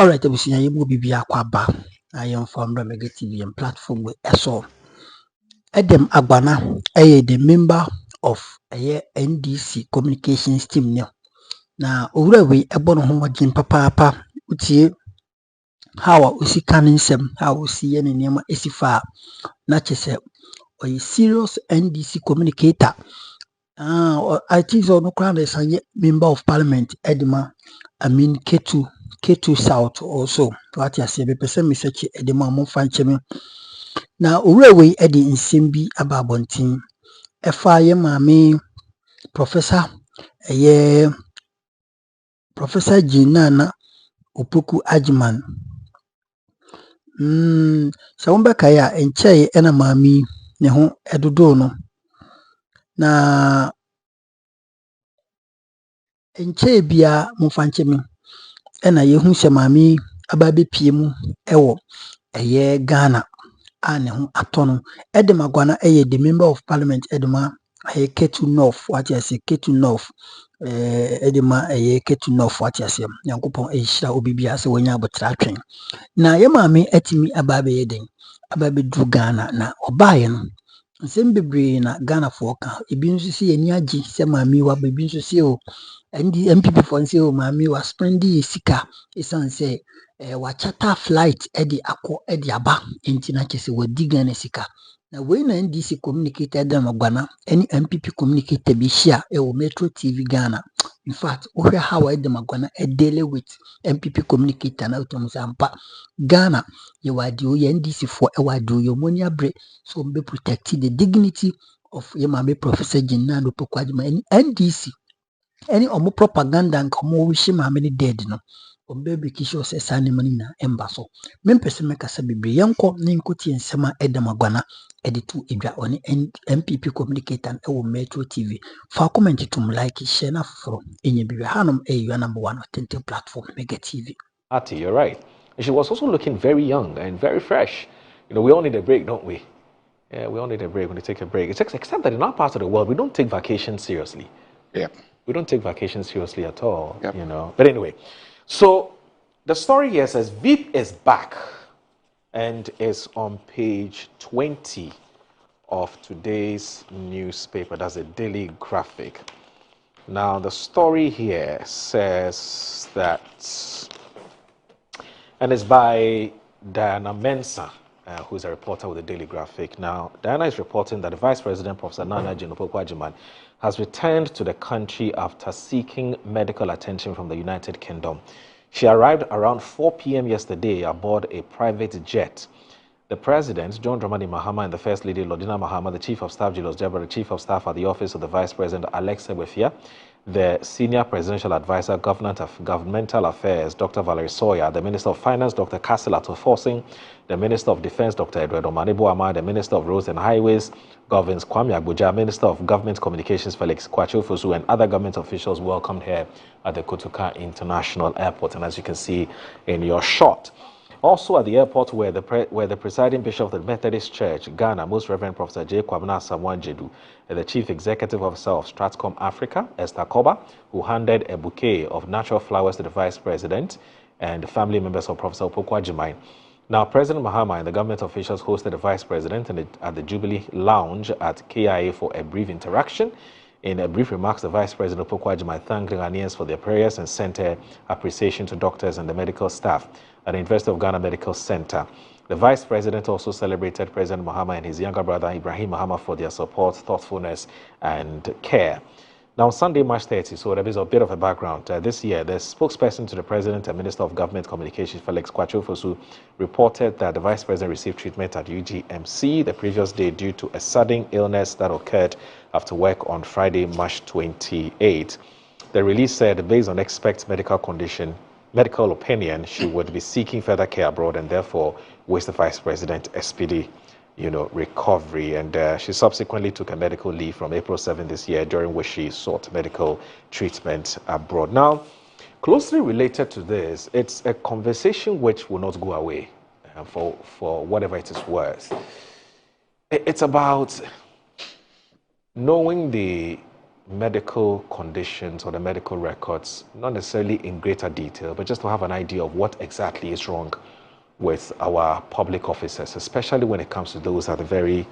Alright, abusunya yi mu bibia kwaba. I am from Mega TV and platform with so Edem Agbana the member of NDC communications team now. Na owura we ebo no ho wagin papa utie how a osi kan nsem how osi ye ne nema esifa na chese oy serious NDC communicator. I think so no crown is a member of parliament Edema K2 South also. What you say, be person me search Edema mo fancheme. Na owura we edi nsem bi aba abontin. Efa ye maame Professor Jinana Opoku Ajman. Sa won beka ya enche ena maame ne ho edodo no. Na enche bia mo fancheme. Ena yehu se maame aba bepie mu ewo Ghana ne ho atono. Edem Agbana the member of parliament Edema K2 North what you say K2 North Edema K2 North what you say Yankopon ehira obibia se wonya abotra twen na ye maame atimi aba be yeden aba be du Ghana na obaye no nsem bebre na Ghana for ka ebi nso se ani agi se maame wa bebi nso se o NPP for nse o maame wa spendi sika esanse wa charter flight edi akọ edi aba enti na kese wadi Ghana sika na we na NDC Communicator Edem Agbana any NPP Communicator bi hia Metro TV Ghana. In fact we how Edem Agbana deal with NPP Communicator na utomzampa Ghana ye wadi o NDC for wadi o money abre so be protect the dignity of ye mama Professor Jinna no Pokwadima any NDC any omo propaganda nka omo wishi maame ni dead no ombe kisho se sane mani na emba so mempese mekasa bibre yenko ne nkoti ensema Edem Agbana editu edwa oni NPP Communicator Metro TV fa comment tum like share na foro enye bibre hanom your number one authentic platform Mega TV. Ati, you're right. And she was also looking very young and very fresh. You know, we all need a break, don't we? Yeah, we all need a break when we take a break. Except that in our part of the world, we don't take vacations seriously. Yeah. We don't take vacations seriously at all, Yep. you know. But anyway, so the story here says VIP is back and is on page 20 of today's newspaper. That's a daily graphic. Now, the story here says that, and it's by Diana Mensah, who's a reporter with the Daily Graphic. Now, Diana is reporting that the Vice President, Professor Nana Jinopokwajiman, has returned to the country after seeking medical attention from the United Kingdom. She arrived around 4 p.m. yesterday aboard a private jet. The President, John Dramani Mahama, and the First Lady, Lordina Mahama, the Chief of Staff, Julius Deborah, the Chief of Staff at the Office of the Vice President, Alexa Wefia, the Senior Presidential Advisor, Governmental Affairs, Dr. Valerie Sawyer, the Minister of Finance, Dr. Castle Atoforcing, the Minister of Defense, Dr. Edward Omanibuama, the Minister of Roads and Highways, Governs Kwame Agboja, Minister of Government Communications, Felix Kwachofosu, and other government officials welcomed her at the Kotoka International Airport. And as you can see in your shot, also at the airport where the presiding bishop of the Methodist Church, Ghana, Most Reverend Professor J. Kwabena Samuel Jedu, and the Chief Executive Officer of Stratcom Africa, Esther Koba, who handed a bouquet of natural flowers to the Vice President and family members of Professor Opoku-Agyeman. Now, President Mahama and the government officials hosted the Vice President at the Jubilee Lounge at KIA for a brief interaction. In a brief remarks, the Vice President Opoku-Agyeman thanked Ghanaians for their prayers and sent her appreciation to doctors and the medical staff at the University of Ghana Medical Center. The Vice President also celebrated President Mahama and his younger brother Ibrahim Mahama for their support, thoughtfulness, and care. Now, on Sunday, March 30, so there is a bit of a background. This year, the spokesperson to the President and Minister of Government Communications, Felix Kwachofosu, reported that the Vice President received treatment at UGMC the previous day due to a sudden illness that occurred after work on Friday, March 28. The release said, based on expert medical opinion, she would be seeking further care abroad and therefore wish the Vice President a speedy recovery. And she subsequently took a medical leave from April 7 this year, during which she sought medical treatment abroad. Now, closely related to this, it's a conversation which will not go away for whatever it is worth. It's about knowing the medical conditions or the medical records, not necessarily in greater detail, but just to have an idea of what exactly is wrong with our public officers, especially when it comes to those at the very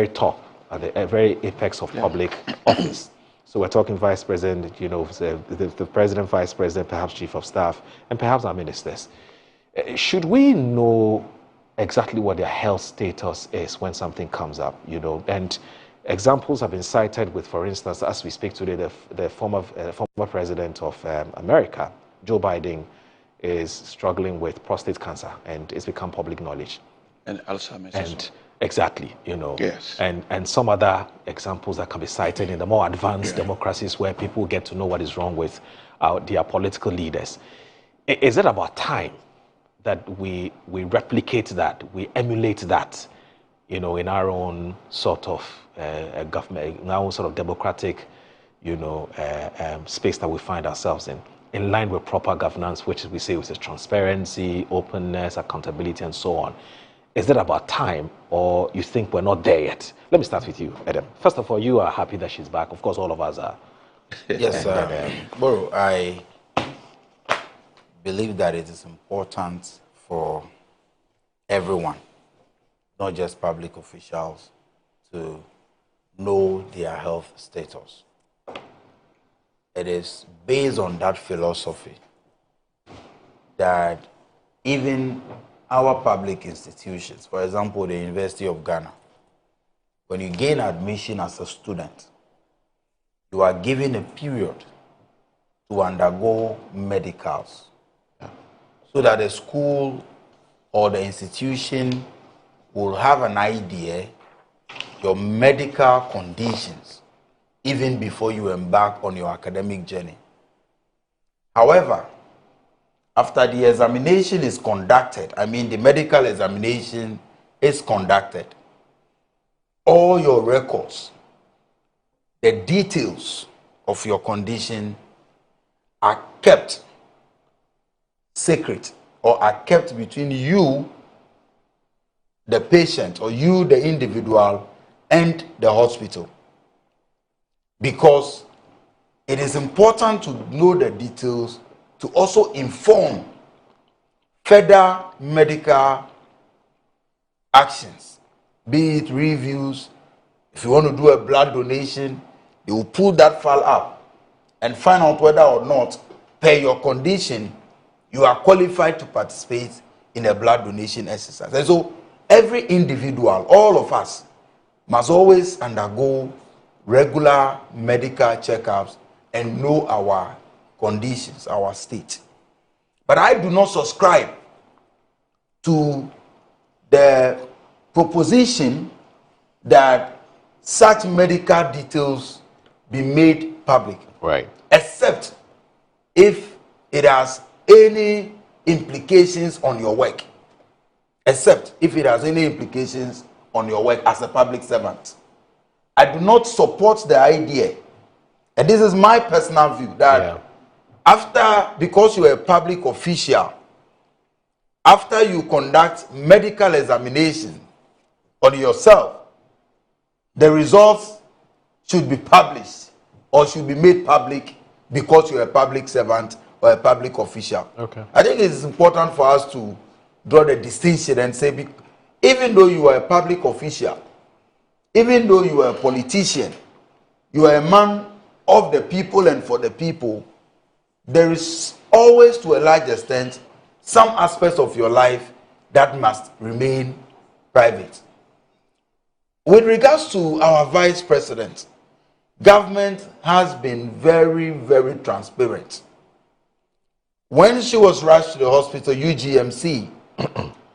top, at the very apex of public office. So we're talking vice president, you know, the president, vice president, perhaps chief of staff, and perhaps our ministers. Should we know exactly what their health status is when something comes up, you know? And examples have been cited with, for instance, as we speak today, the former president of America, Joe Biden, is struggling with prostate cancer, and it's become public knowledge. And Alzheimer's. And exactly, you know. Yes. And some other examples that can be cited in the more advanced democracies where people get to know what is wrong with their political leaders. Is it about time that we replicate that, we emulate that, you know, in our own sort of government, in our own sort of democratic, you know, space that we find ourselves in line with proper governance, which we say is transparency, openness, accountability, and so on? Is it about time, or you think we're not there yet? Let me start with you, Edem. First of all, you are happy that she's back. Of course, all of us are. Yes, Boro, I believe that it is important for everyone, not just public officials, to know their health status. It is based on that philosophy that even our public institutions, for example, the University of Ghana, when you gain admission as a student, you are given a period to undergo medicals so that the school or the institution will have an idea your medical conditions even before you embark on your academic journey. However, after the examination is conducted, I mean the medical examination is conducted, all your records, the details of your condition are kept secret or are kept between you, the patient, or you, the individual, and the hospital. Because it is important to know the details to also inform further medical actions, be it reviews. If you want to do a blood donation, they will pull that file up and find out whether or not, per your condition, you are qualified to participate in a blood donation exercise. And so every individual, all of us, must always undergo regular medical checkups and know our conditions, our state. But I do not subscribe to the proposition that such medical details be made public. Right. Except if it has any implications on your work. Except if it has any implications on your work as a public servant. I do not support the idea, and this is my personal view, that because you are a public official, after you conduct medical examination on yourself, the results should be published or should be made public because you're a public servant or a public official. Okay. I think it is important for us to draw the distinction and say, even though you are a public official, even though you are a politician, you are a man of the people and for the people, there is always, to a large extent, some aspects of your life that must remain private. With regards to our vice president, government has been very, very transparent. When she was rushed to the hospital, UGMC,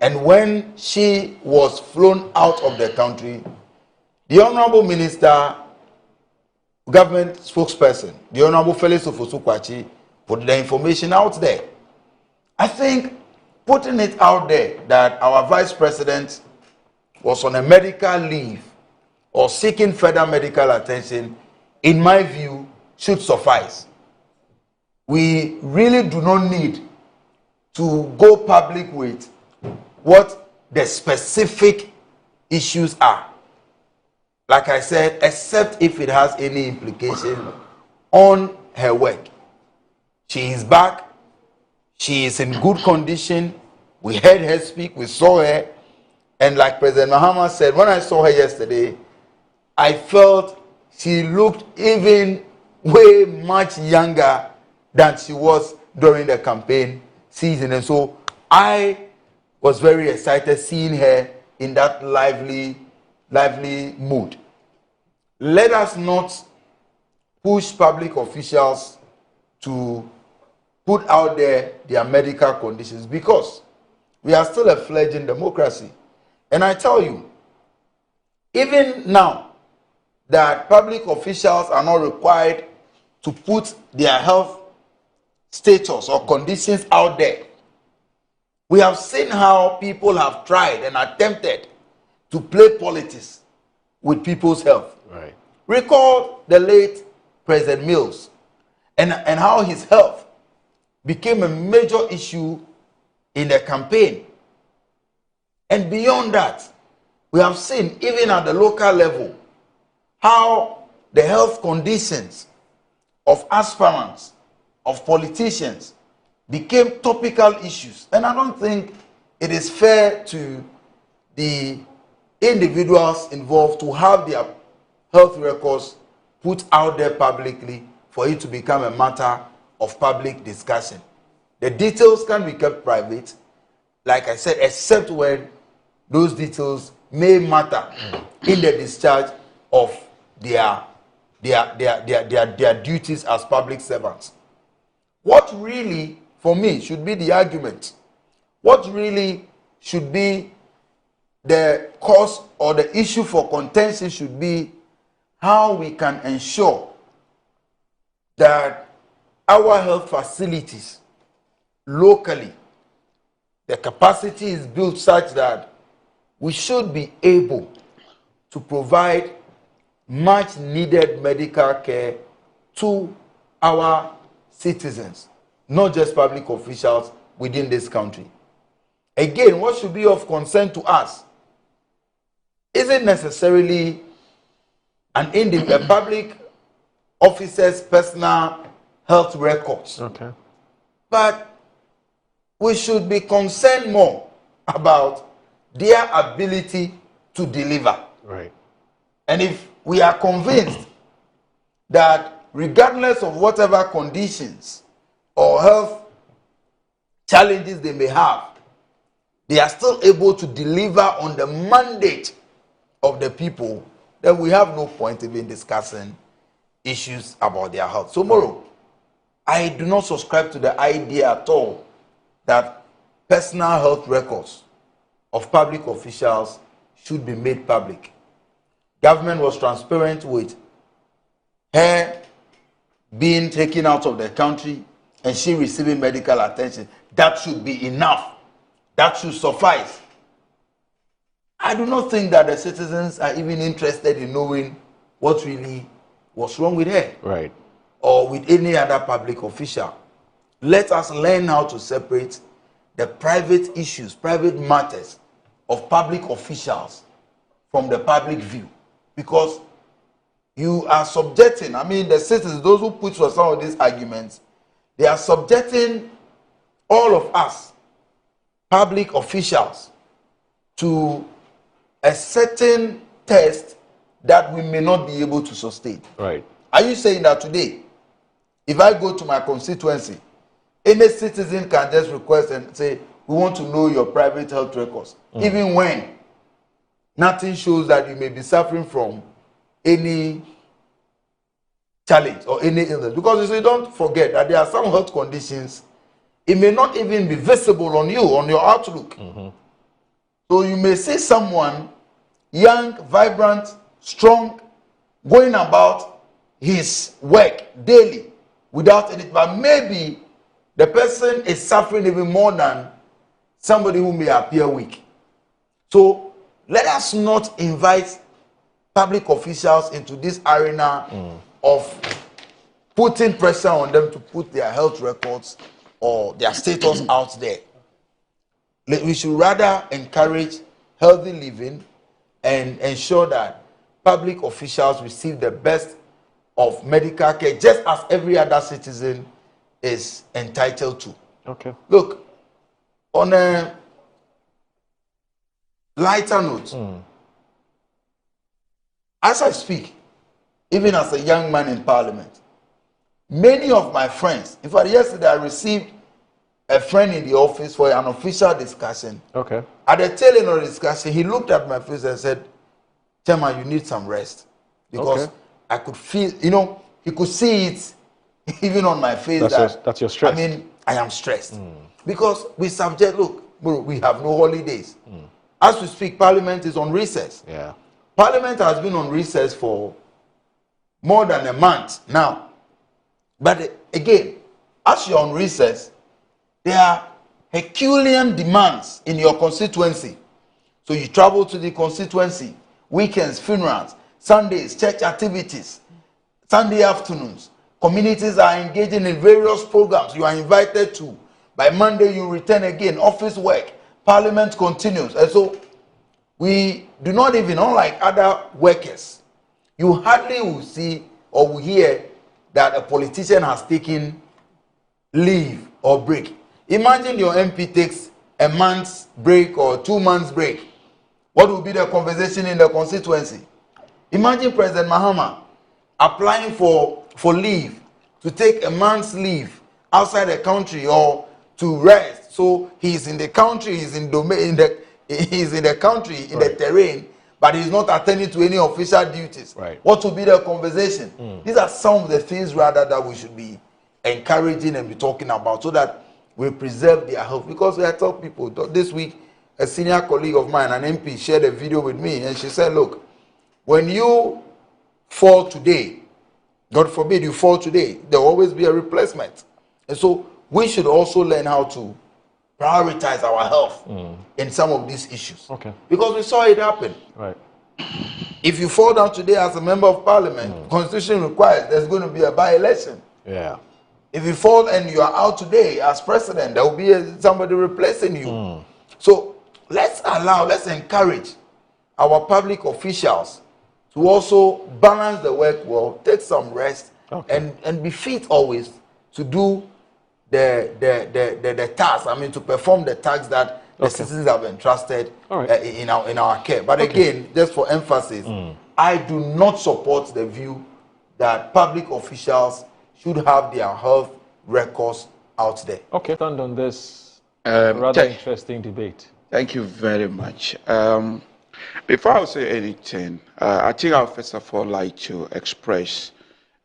and when she was flown out of the country, the Honorable Minister, government spokesperson, the Honorable Felix Ofosu-Kwakye, put the information out there. I think putting it out there that our vice president was on a medical leave or seeking further medical attention, in my view, should suffice. We really do not need to go public with what the specific issues are. like I said, except if it has any implication on her work. She is back. She is in good condition. We heard her speak. We saw her. And like President Mahama said, when I saw her yesterday, I felt she looked even way much younger than she was during the campaign season. And so I was very excited seeing her in that lively mood. Let us not push public officials to put out there their medical conditions, because we are still a fledgling democracy. And I tell you, even now that public officials are not required to put their health status or conditions out there, we have seen how people have tried and attempted to play politics with people's health. Right. Recall the late President Mills and how his health became a major issue in the campaign. And beyond that, we have seen, even at the local level, how the health conditions of aspirants, of politicians, became topical issues. And I don't think it is fair to the individuals involved to have their health records put out there publicly for it to become a matter of public discussion. The details can be kept private, like I said, except when those details may matter in the discharge of their duties as public servants. What really, for me, should be the argument, what really should be the cause or the issue for contention should be how we can ensure that our health facilities locally, the capacity is built such that we should be able to provide much needed medical care to our citizens, not just public officials within this country. Again, what should be of concern to us isn't necessarily a public officer's personal health records. Okay. But we should be concerned more about their ability to deliver. Right. And if we are convinced that regardless of whatever conditions or health challenges they may have, they are still able to deliver on the mandate of the people, then we have no point even discussing issues about their health. So, Moro, I do not subscribe to the idea at all that personal health records of public officials should be made public. Government was transparent with her being taken out of the country and she receiving medical attention. That should be enough. That should suffice. I do not think that the citizens are even interested in knowing what really was wrong with her. Right. Or with any other public official. Let us learn how to separate the private issues, private matters of public officials from the public view. Because you are subjecting, the citizens, those who put for some of these arguments, they are subjecting all of us, public officials, to a certain test that we may not be able to sustain. Right. Are you saying that today, if I go to my constituency, any citizen can just request and say, we want to know your private health records, even when nothing shows that you may be suffering from any challenge or any illness? Because you see, don't forget that there are some health conditions, it may not even be visible on you, on your outlook. So you may see someone young, vibrant, strong, going about his work daily without anything, but maybe the person is suffering even more than somebody who may appear weak. So let us not invite public officials into this arena of putting pressure on them to put their health records or their status out there. We should rather encourage healthy living and ensure that public officials receive the best of medical care just as every other citizen is entitled to. Okay. Look, on a lighter note, as I speak, even as a young man in parliament, many of my friends, in fact, yesterday I received a friend in the office for an official discussion. Okay. At the tail end of the discussion, he looked at my face and said, Chairman, you need some rest. Because I could feel, he could see it even on my face. That's your stress. I mean, I am stressed. Because we have no holidays. As we speak, Parliament is on recess. Yeah. Parliament has been on recess for more than a month now. But again, as you're on recess, there are Herculean demands in your constituency. So you travel to the constituency, weekends, funerals, Sundays, church activities, Sunday afternoons. Communities are engaging in various programs you are invited to. By Monday, you return again, office work, Parliament continues. And so we do not even, unlike other workers, you hardly will see or will hear that a politician has taken leave or break. Imagine your MP takes a month's break or 2 months break. What will be the conversation in the constituency? Imagine President Mahama applying for leave, to take a month's leave outside the country or to rest. So he's in the country, he's in the country, in the terrain, but he's not attending to any official duties. Right. What will be the conversation? These are some of the things rather that we should be encouraging and be talking about so that we preserve their health. Because I tell people this week, a senior colleague of mine, an MP, shared a video with me and she said, look, when you fall today, God forbid you fall today, there will always be a replacement. And so we should also learn how to prioritize our health in some of these issues. Okay. Because we saw it happen. Right. If you fall down today as a member of parliament, Constitution requires there's going to be a by-election. Yeah. If you fall and you are out today as president, there will be somebody replacing you. So let's encourage our public officials to also balance the work well, take some rest, and be fit always to do the task. I mean, to perform the tasks that the citizens have entrusted in our care. But again, just for emphasis, I do not support the view that public officials should have their health records out there. Okay, stand on this rather interesting debate. Thank you very much. Before I say anything, I think I would first of all like to express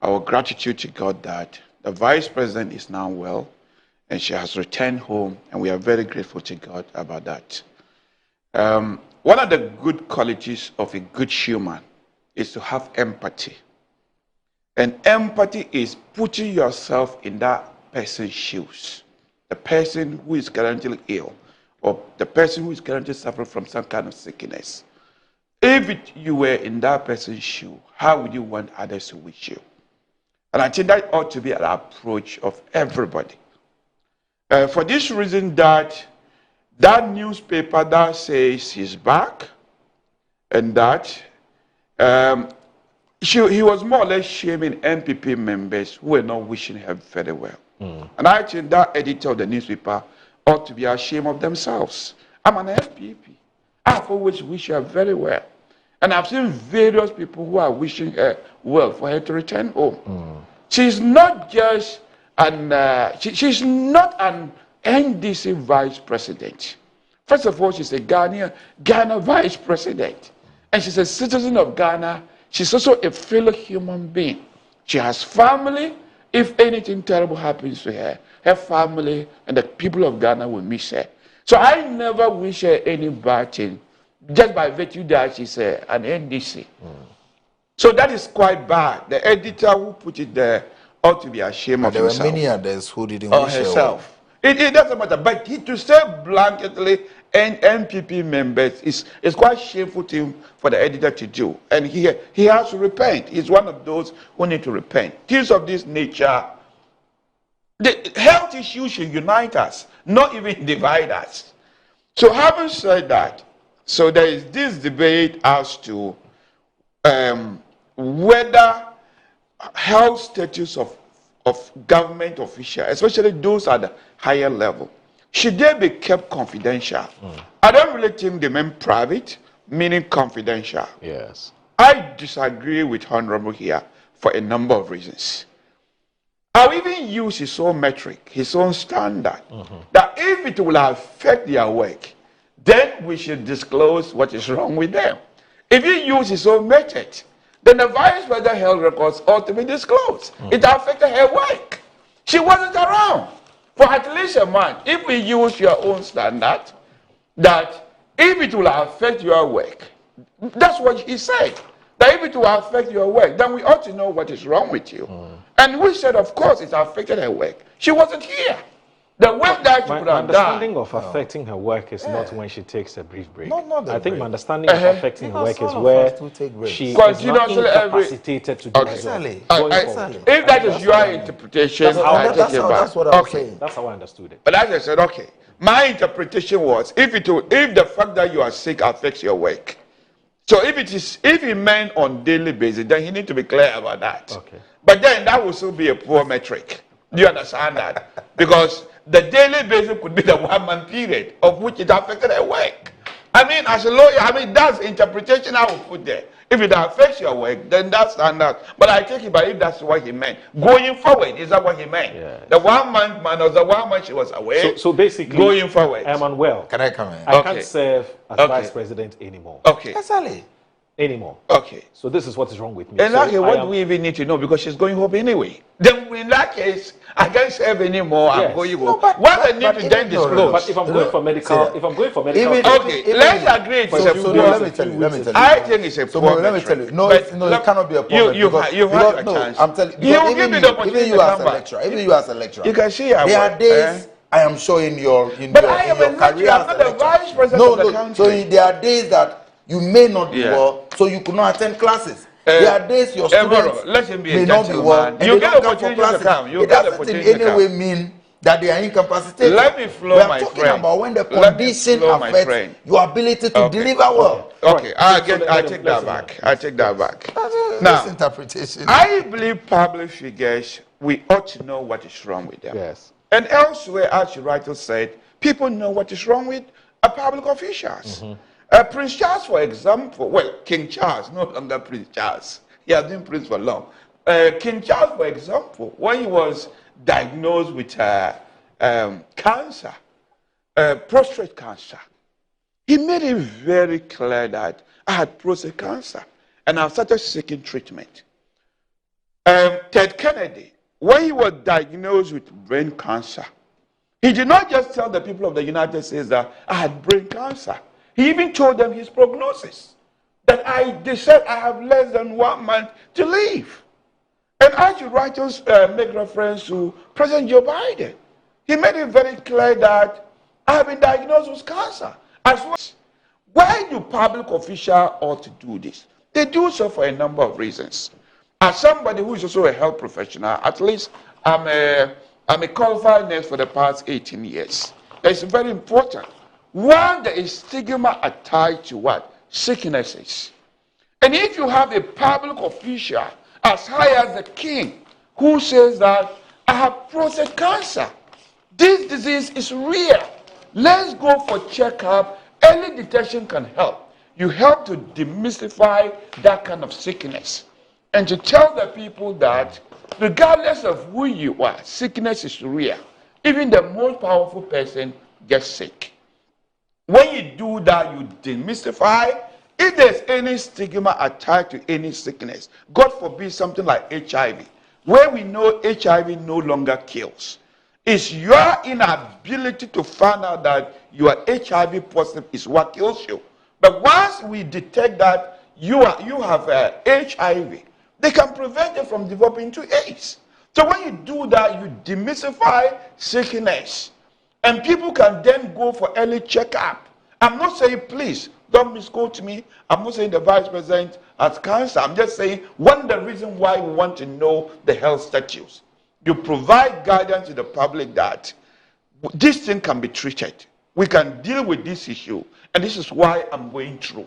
our gratitude to God that the Vice President is now well and she has returned home, and we are very grateful to God about that. One of the good qualities of a good human is to have empathy. And empathy is putting yourself in that person's shoes. The person who is currently ill, or the person who is currently suffering from some kind of sickness. If you were in that person's shoe, how would you want others to wish you? And I think that ought to be an approach of everybody. For this reason, that newspaper that says he's back, and that he was more or less shaming NPP members who were not wishing her very well. And I think that editor of the newspaper ought to be ashamed of themselves. I'm an NPP. I've always wished her very well. And I've seen various people who are wishing her well for her to return home. She's not just she's not an NDC vice president. First of all, she's a Ghana vice president. And she's a citizen of Ghana. She's also a fellow human being. She has family. If anything terrible happens to her, her family and the people of Ghana will miss her. So I never wish her any bad thing, just by virtue that she's an NDC. So that is quite bad. The editor who put it there ought to be ashamed of himself. There were many others who didn't wish herself. It doesn't matter. But to say blanketly NPP members is quite shameful thing for the editor to do. And he has to repent. He's one of those who need to repent. Things of this nature, the health issues should unite us, not even divide us. So having said that, so there is this debate as to whether health status of government officials, especially those at the higher level, should they be kept confidential? I don't really think they meant private, meaning confidential. Yes. I disagree with Honorable here for a number of reasons. I'll even use his own metric, his own standard, that if it will affect their work, then we should disclose what is wrong with them. If he use his own method, then the vice president health records ought to be disclosed. It affected her work. She wasn't around for at least a month. If we use your own standard, that if it will affect your work, that's what he said. That if it will affect your work, then we ought to know what is wrong with you. And we said, of course, it affected her work. She wasn't here. The work that she could have done. My understanding of affecting her work is not when she takes a brief break. I think my understanding of affecting her work is where she is not incapacitated to do her job. If that is your interpretation, that's what I'm saying. That's how I understood it. But as I said, okay, my interpretation was if the fact that you are sick affects your work. So if he meant on daily basis, then he need to be clear about that. Okay. But then that will still be a poor metric. Do you understand that? Because the daily basis could be the 1 month period of which it affected her work. I mean, as a lawyer, that's the interpretation I will put there. If it affects your work, then that's standard. But I take it, but if that's what he meant, going forward, is that what he meant? Yeah. The 1 month man was the 1 month she was away. So basically, going forward. I'm unwell. Can I come in? I can't serve as vice president anymore. Okay. Anymore. Okay. So this is what is wrong with me. In that case, what do we even need to know? Because she's going home anyway. Then in that case, I can't serve anymore. Yes. I'm going home. What I need to then disclose. But if I'm going for medical, okay, let's agree it's a poor. Let me tell you. I think it's a poor. Let me tell you. No, it cannot be a poor. You have a chance. I'm telling you. Even you as a lecturer, you can see there are days. I am sure in your career. I'm not the vice president of the country. So there are days that you may not be well, so you could not attend classes. There are days your students may not be well, and you they don't come for classes. It doesn't in any way mean that they are incapacitated. Let me flow, my friend. We are talking about when the condition affects your ability to deliver well. Okay, I take that back. I take that back. Now, interpretation. I believe public figures, we ought to know what is wrong with them. Yes. And elsewhere, as you rightly said, people know what is wrong with public officials. Prince Charles, for example, King Charles, no longer Prince Charles. He has been prince for long. King Charles, for example, when he was diagnosed with cancer, prostate cancer, he made it very clear that I had prostate cancer and I started seeking treatment. Ted Kennedy, when he was diagnosed with brain cancer, he did not just tell the people of the United States that I had brain cancer. He even told them his prognosis, that they said I have less than 1 month to live. And as you writers make reference to President Joe Biden, he made it very clear that I have been diagnosed with cancer. As well, why do public officials ought to do this? They do so for a number of reasons. As somebody who is also a health professional, at least I'm a qualified nurse for the past 18 years. It's very important. One, there is stigma attached to what? Sicknesses. And if you have a public official as high as the king who says that I have prostate cancer, this disease is real. Let's go for checkup. Early detection can help. You help to demystify that kind of sickness and to tell the people that regardless of who you are, sickness is real. Even the most powerful person gets sick. When you do that, you demystify. If there's any stigma attached to any sickness, God forbid something like HIV, where we know HIV no longer kills, it's your inability to find out that you are HIV positive is what kills you. But once we detect that you have HIV, they can prevent it from developing into AIDS. So when you do that, you demystify sickness. And people can then go for early checkup. I'm not saying, please, don't misquote me. I'm not saying the vice president has cancer. I'm just saying one of the reasons why we want to know the health status. You provide guidance to the public that this thing can be treated. We can deal with this issue. And this is why I'm going through.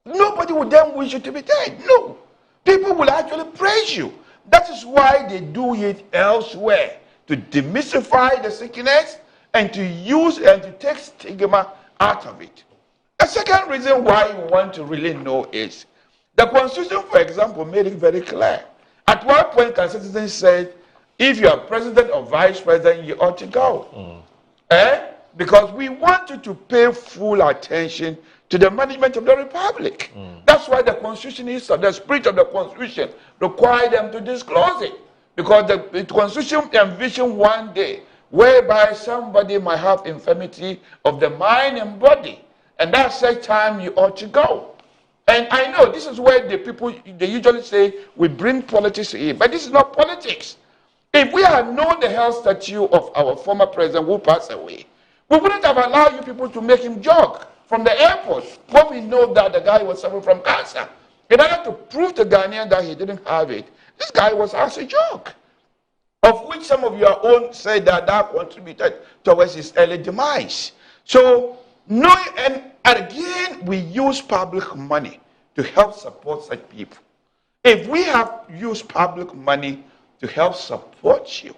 nobody would then wish you to be dead. No. People will actually praise you. That is why they do it elsewhere, to demystify the sickness and to use and to take stigma out of it. A second reason why you want to really know is the Constitution, for example, made it very clear. At one point, the citizen said, if you are president or vice president, you ought to go. Because we want you to pay full attention to the management of the republic. That's why the Constitution is, the spirit of the Constitution requires them to disclose it. Because the Constitution envisioned one day whereby somebody might have infirmity of the mind and body, and that's the time you ought to go. And I know this is where the people, they usually say, we bring politics in, but this is not politics. If we had known the health status of our former president who passed away, we wouldn't have allowed you people to make him jog from the airport when we know that the guy was suffering from cancer. In order to prove to Ghanaian that he didn't have it, this guy was asked a joke, of which some of your own say that that contributed towards his early demise. So, knowing, and again, we use public money to help support such people. If we have used public money to help support you,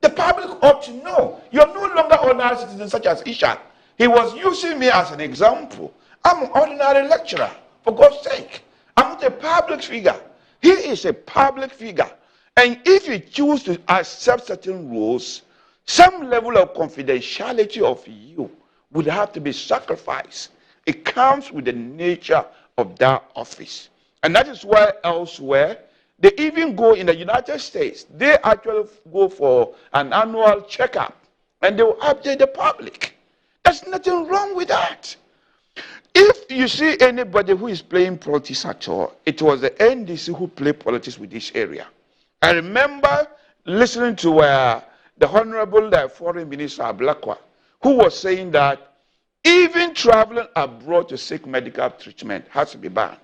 the public ought to know you're no longer ordinary citizens such as Isha. He was using me as an example. I'm an ordinary lecturer, for God's sake. I'm not a public figure. He is a public figure. And if you choose to accept certain rules, some level of confidentiality of you would have to be sacrificed. It comes with the nature of that office. And that is why elsewhere, they even go in the United States, they actually go for an annual checkup and they will update the public. There's nothing wrong with that. If you see anybody who is playing politics at all, it was the NDC who played politics with this area. I remember listening to the Honorable Foreign Minister Ablakwa, who was saying that even traveling abroad to seek medical treatment has to be banned.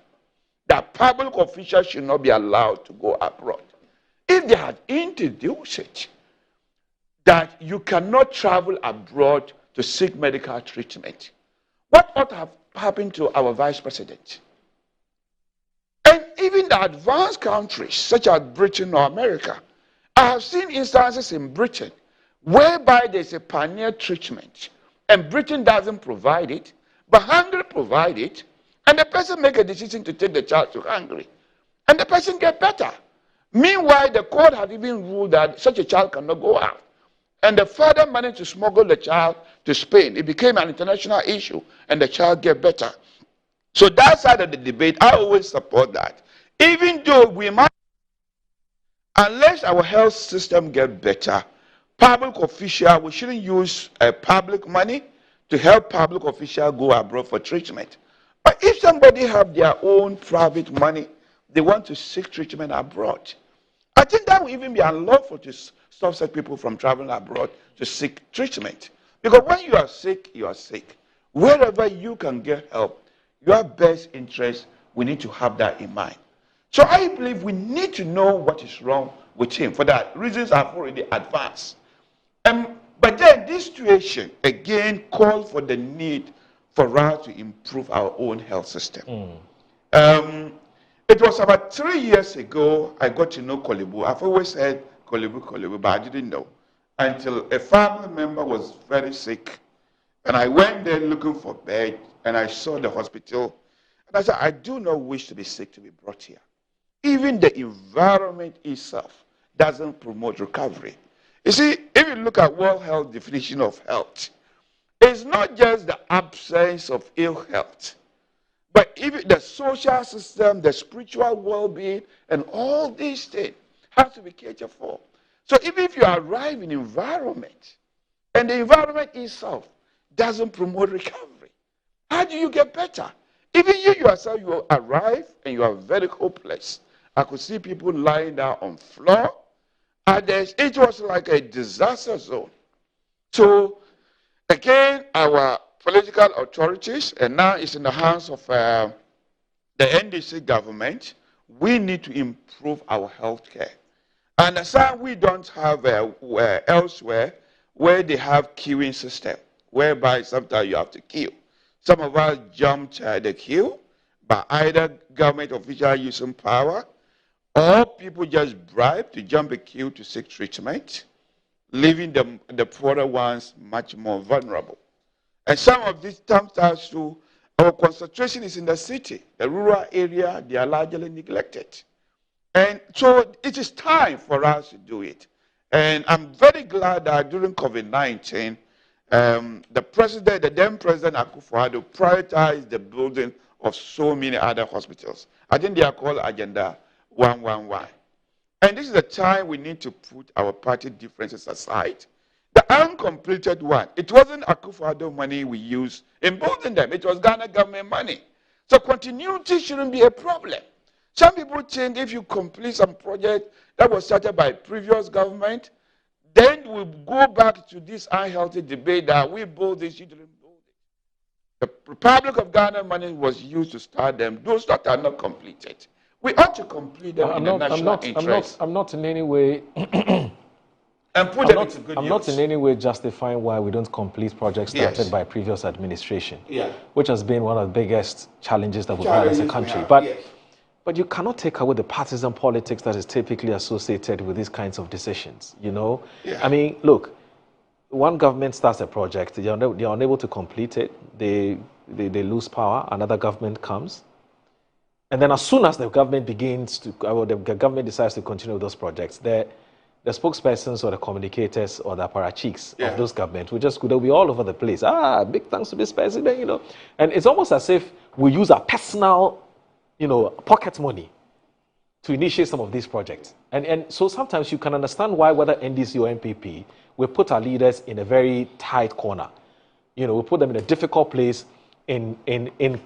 That public officials should not be allowed to go abroad. If they had introduced it, that you cannot travel abroad to seek medical treatment, what ought to have happened to our vice president? And even the advanced countries, such as Britain or America, I have seen instances in Britain whereby there's a pioneer treatment, and Britain doesn't provide it, but Hungary provides it, and the person make a decision to take the child to Hungary, and the person get better. Meanwhile, the court had even ruled that such a child cannot go out. And the father managed to smuggle the child to Spain. It became an international issue, and the child get better. So that side of the debate, I always support that. Even though we might, unless our health system get better, public official, we shouldn't use public money to help public officials go abroad for treatment. But if somebody have their own private money, they want to seek treatment abroad, I think that will even be unlawful to stop such people from traveling abroad to seek treatment. Because when you are sick, you are sick. Wherever you can get help, your best interest, we need to have that in mind. So I believe we need to know what is wrong with him. For that reasons I've already advanced. But then this situation again called for the need for us to improve our own health system. It was about 3 years ago I got to know Kolebu. I've always heard Kolebu, but I didn't know until a family member was very sick, and I went there looking for bed, and I saw the hospital, and I said, I do not wish to be sick to be brought here. Even the environment itself doesn't promote recovery. You see, if you look at World Health definition of health, it's not just the absence of ill health, but even the social system, the spiritual well-being, and all these things have to be catered for. So even if you arrive in an environment, and the environment itself doesn't promote recovery, how do you get better? Even you yourself, you arrive and you are very hopeless. I could see people lying down on the floor. It was like a disaster zone. So again, our political authorities, and now it's in the hands of the NDC government, we need to improve our health care. I understand we don't have elsewhere where they have queuing system, whereby sometimes you have to queue. Some of us jumped the queue, by either government official using power or people just bribe to jump a queue to seek treatment, leaving the poorer ones much more vulnerable. And some of these sometimes too, our concentration is in the city. The rural area, they are largely neglected. And so it is time for us to do it. And I'm very glad that during COVID-19, the then President Akufo-Addo prioritized the building of so many other hospitals. I think they are called Agenda 111. And this is the time we need to put our party differences aside. The uncompleted one, it wasn't Akufo-Addo money we used in building them. It was Ghana government money. So continuity shouldn't be a problem. Some people think if you complete some project that was started by previous government, then we'll go back to this unhealthy debate that we build this, you didn't build it. The Republic of Ghana money was used to start them. Those that are not completed, we ought to complete them in the national interest. I'm not in any way. And put them into good I'm use. not in any way justifying why we don't complete projects started by previous administration, which has been one of the biggest challenges that we've had as a country. But you cannot take away the partisan politics that is typically associated with these kinds of decisions, you know? I mean, look, one government starts a project, they are unable to complete it, they lose power, another government comes, and then as soon as the government the government decides to continue with those projects, the spokespersons or the communicators or the apparatchiks of those governments they'll be all over the place. Big thanks to this president, you know? And it's almost as if we use our personal pocket money to initiate some of these projects. And so sometimes you can understand why, whether NDC or NPP, we put our leaders in a very tight corner. We put them in a difficult place in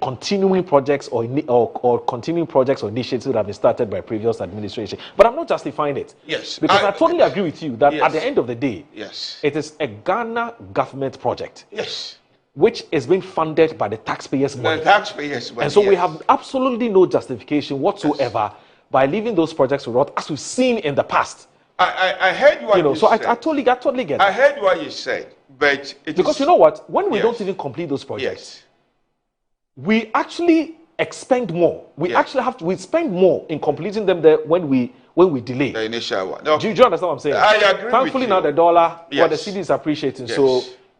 continuing projects or continuing projects or initiatives that have been started by previous administration. But I'm not justifying it. Yes. Because I totally agree with you that at the end of the day, it is a Ghana government project. Yes. Which is being funded by the taxpayers' money. The taxpayers' money. And so we have absolutely no justification whatsoever by leaving those projects to rot, as we've seen in the past. I heard what you so said. I totally get it. I heard what you said, but because you know what? When we don't even complete those projects, we actually expend more. We actually spend more in completing them there when we delay. The initial one. Do you understand what I'm saying? I agree. Thankfully with now you. the dollar, the cedi is appreciating.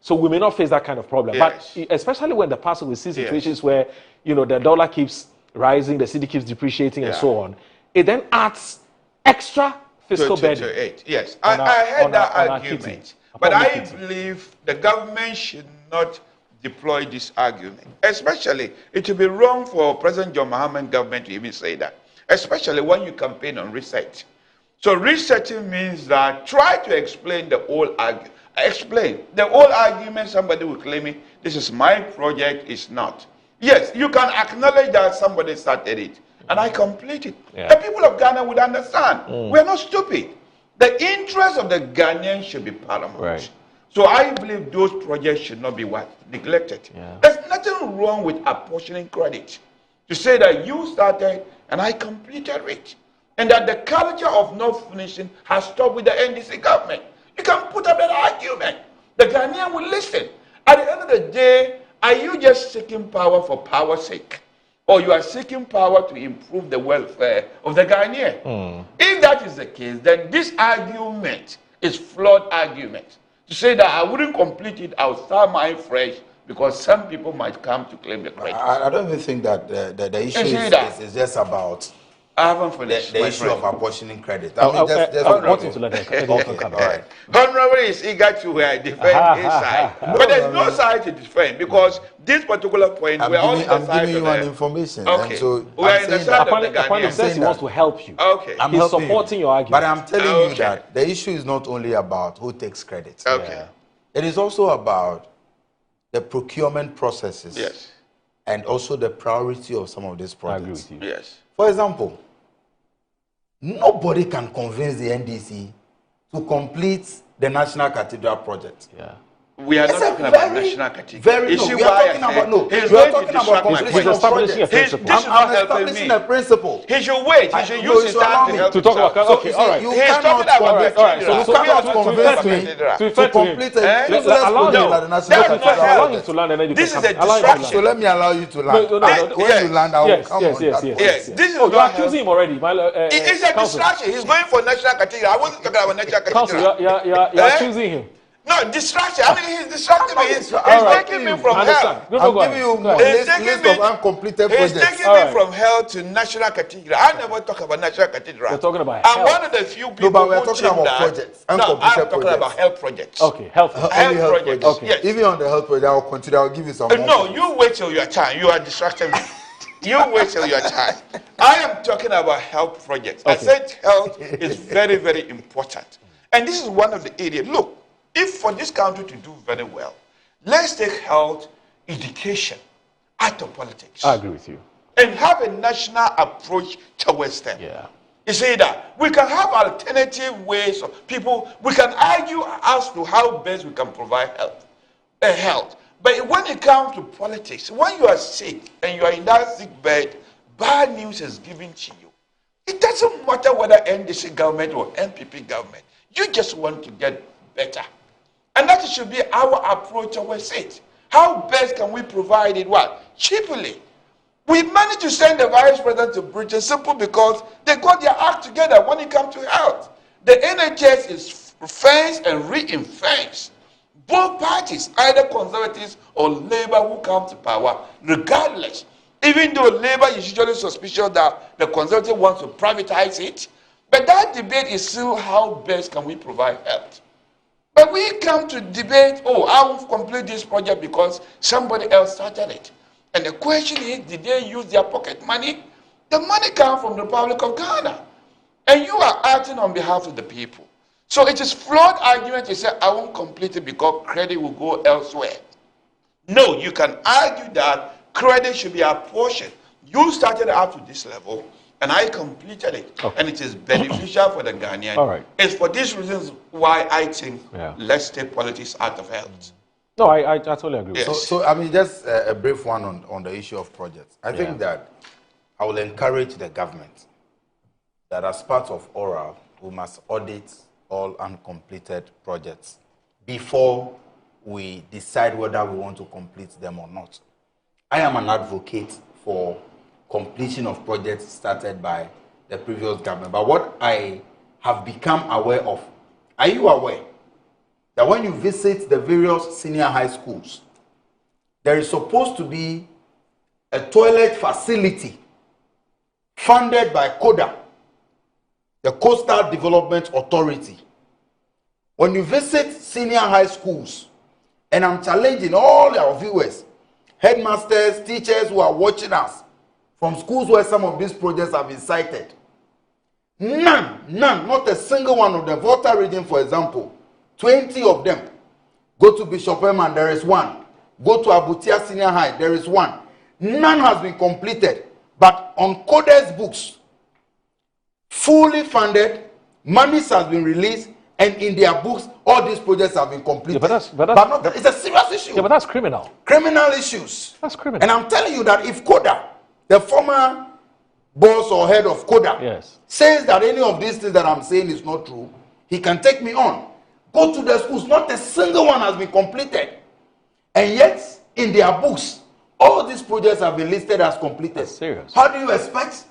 So we may not face that kind of problem. But especially when the past we see situations where the dollar keeps rising, the cedi keeps depreciating, and so on, it then adds extra fiscal burden. Yes, I heard that argument. But I believe the government should not deploy this argument. Especially, it would be wrong for President John Mahama's government to even say that. Especially when you campaign on reset. So resetting means that try to explain the whole argument. Explain. The whole argument, somebody will claim it, this is my project, it's not. Yes, you can acknowledge that somebody started it, and I complete it. The people of Ghana would understand. We're not stupid. The interest of the Ghanaians should be paramount. Right. So I believe those projects should not be neglected. There's nothing wrong with apportioning credit. To say that you started and I completed it. And that the culture of not finishing has stopped with the NDC government. You can put up an argument. The Ghanaian will listen. At the end of the day, are you just seeking power for power's sake? Or you are seeking power to improve the welfare of the Ghanaian? If that is the case, then this argument is flawed argument. To say that I wouldn't complete it, I'll start mine fresh, because some people might come to claim the credit. I don't even think that the issue is just about I haven't finished. The issue of apportioning credit. I want you to let them come. Honorable is eager to defend his side. But there's no side to defend, because this particular point, we're on the side of the... I'm giving you an information. Okay. So we're in the side of the Ghanaian. Says he wants to help you. Okay. He's supporting your argument. But I'm telling you that the issue is not only about who takes credit. Okay. It is also about the procurement processes. Yes. And also the priority of some of these projects. I agree with you. Yes. For example, nobody can convince the NDC to complete the National Cathedral project. We are not It's a talking about very, national category. very, You no, see we are why I talking said about, no, he's we are going to talking about distract my completion He's of establishing a projects. principle. This is I'm not helping establishing me. a principle. He should wait. He should No, use you his should time allow to me help to talk himself. about. So Okay, you all see, right. you He's cannot talking about All right. convince, So, you so, cathedral. We are cannot not talking convince about me cathedral. to be to fair to him, complete a Eh? useless allow project him. at the National That's To be not fair to him, Cathedral allow help. him to project. land, and then you This can is come a in. Allow him to distraction. So land. let me allow you to No, land. no, no, no. When you Yes. land, I will Yes, come yes, on yes, that yes, point. yes, Yes, yes. this is Oh, you're not accusing help. him already, my It's a counsel. distraction. He's going for national cathedral. I wasn't talking about national Counsel, cathedral. you're Eh? accusing him. No, distraction. I mean, he's distracting me. He's All right. taking me from I understand. hell. Go, I'm go giving ahead. you Go ahead. He's taking list me. of uncompleted He's projects. taking All me right. from hell to national cathedral. I never talk about national cathedral. You're talking about I'm health. one of the few people No, but we're who talking think about that. projects, No, uncompleted I'm talking projects. about health projects. Okay, health. Health Only health projects. projects. Yes. Even on the health project, I'll continue. I'll give you some more. No, points. you wait till your time. You are distracting me. You wait till your time. I am talking about health projects. I Okay. said health is very, very important. And this is one of the areas. Look, if for this country to do very well, let's take health, education out of politics. I agree with you. And have a national approach towards them. Yeah. You see that we can have alternative ways of people. We can argue as to how best we can provide health. But when it comes to politics, when you are sick and you are in that sick bed, bad news is given to you. It doesn't matter whether NDC government or NPP government. You just want to get better, and that should be our approach towards it. How best can we provide it? What? Cheaply. We managed to send the vice president to Britain simply because they got their act together when it comes to health. The NHS is fenced and reinforced. Both parties, either conservatives or Labour, who come to power, regardless. Even though Labour is usually suspicious that the conservative wants to privatize it, but that debate is still how best can we provide health. But we come to debate, oh, I will complete this project because somebody else started it. And the question is, did they use their pocket money? The money comes from the Republic of Ghana. And you are acting on behalf of the people. So it is flawed argument to say, I won't complete it because credit will go elsewhere. No, you can argue that credit should be apportioned. You started out to this level, and I completed it. Okay. And it is beneficial for the Ghanaian. All right. It's for these reasons why I think let's take politics out of health. No, I totally agree. Yes. So I mean, just a brief one on the issue of projects. I think that I will encourage the government that as part of oral, we must audit all uncompleted projects before we decide whether we want to complete them or not. I am an advocate for completion of projects started by the previous government. But what I have become aware of, are you aware that when you visit the various senior high schools, there is supposed to be a toilet facility funded by CODA, the Coastal Development Authority? When you visit senior high schools, and I'm challenging all our viewers, headmasters, teachers who are watching us from schools where some of these projects have been cited, none, not a single one of the Volta region, for example, 20 of them. Go to Bishop Eman, there is one. Go to Abutia Senior High, there is one. None has been completed. But on CODA's books, fully funded, monies has been released, and in their books, all these projects have been completed. Yeah, it's a serious issue. Yeah, but that's criminal. Criminal issues. That's criminal. And I'm telling you that if CODA, the former boss or head of CODA, says that any of these things that I'm saying is not true, he can take me on. Go to the schools, not a single one has been completed. And yet, in their books, all these projects have been listed as completed. That's serious. How do you expect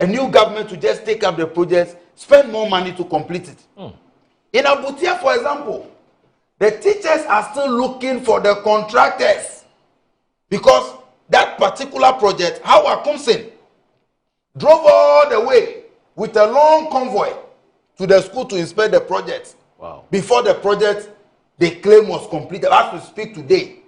a new government to just take up the projects, spend more money to complete it? In Abutia, for example, the teachers are still looking for the contractors because that particular project, Howard Kumsin, drove all the way with a long convoy to the school to inspect the project. Wow. Before the project they claim was completed. As we speak today,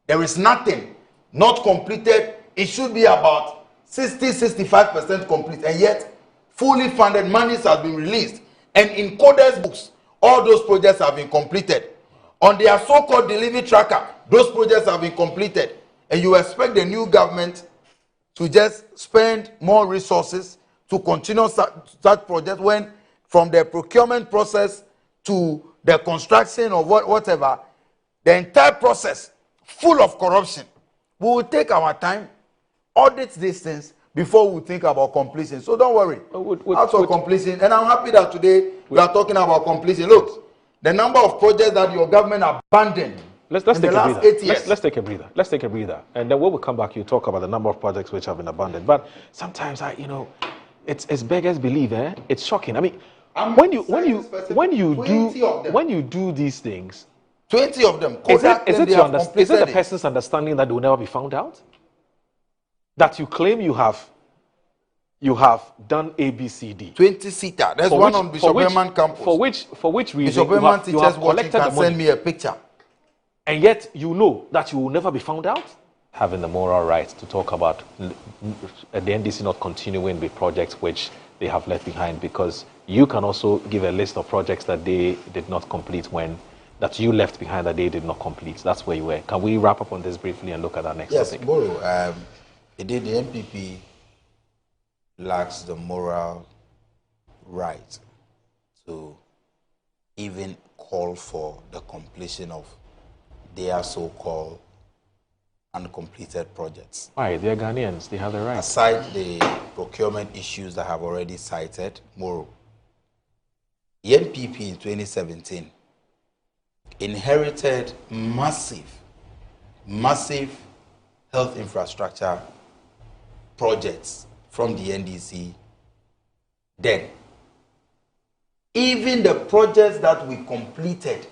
there is nothing not completed. It should be about 60-65% complete, and yet fully funded monies have been released. And in CODA's books, all those projects have been completed. On their so-called delivery tracker, those projects have been completed. And you expect the new government to just spend more resources to continue such projects when from the procurement process to the construction of whatever, the entire process full of corruption. We will take our time, audit these things before we think about completion. So don't worry. Out of completion, and I'm happy that today we are talking about completion. Look, the number of projects that your government abandoned let's in take the a last breather. 8 years. Let's take a breather. Let's take a breather, and then when we come back, you talk about the number of projects which have been abandoned. But sometimes it's beggars believe. It's shocking. I mean, when you do these things, 20 of them. Is it the person's understanding that they will never be found out? That you claim you have done A, B, C, D. 20-seater. There's one on Bishop Herman campus. For which reason Bishop Herman teachers watching can send me a picture. And yet you know that you will never be found out? Having the moral right to talk about the NDC not continuing with projects which they have left behind, because you can also give a list of projects that they did not complete that you left behind that they did not complete. That's where you were. Can we wrap up on this briefly and look at our next topic? Yes, Boro. The NPP lacks the moral right to even call for the completion of their so-called uncompleted projects. Why? They're Ghanaians. They have the right. Aside the procurement issues that I have already cited, Moro, the NPP in 2017 inherited massive health infrastructure projects from the NDC then. Even the projects that we completed,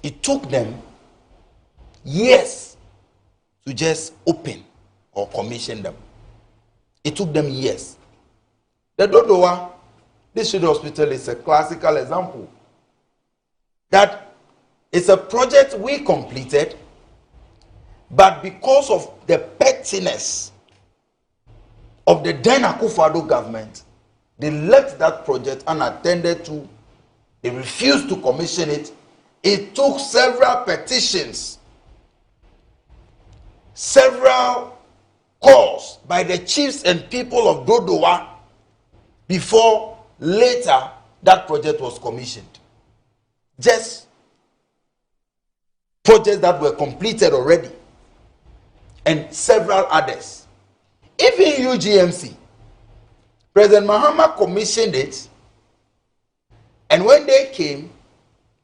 it took them years to just open or commission them. It took them years. The Dodowa District Hospital is a classical example. That it's a project we completed, but because of the pettiness of the then Akufo-Addo government, they left that project unattended to. They refused to commission it. It took several petitions, several calls by the chiefs and people of Dodowa before later that project was commissioned. Just projects that were completed already and several others. Even UGMC, President Mahama commissioned it, and when they came,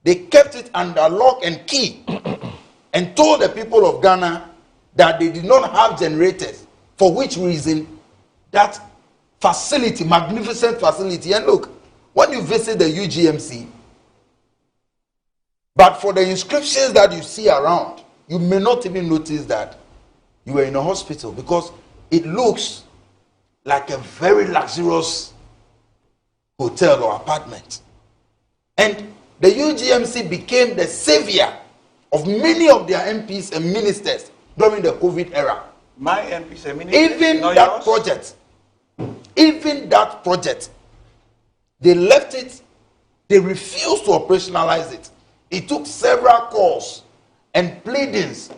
they kept it under lock and key and told the people of Ghana that they did not have generators, for which reason that facility, magnificent facility, and look, when you visit the UGMC, but for the inscriptions that you see around, you may not even notice that you were in a hospital, because it looks like a very luxurious hotel or apartment. And the UGMC became the savior of many of their MPs and ministers during the COVID era. My MPs and ministers? Even that project, they left it, they refused to operationalize it. It took several calls and pleadings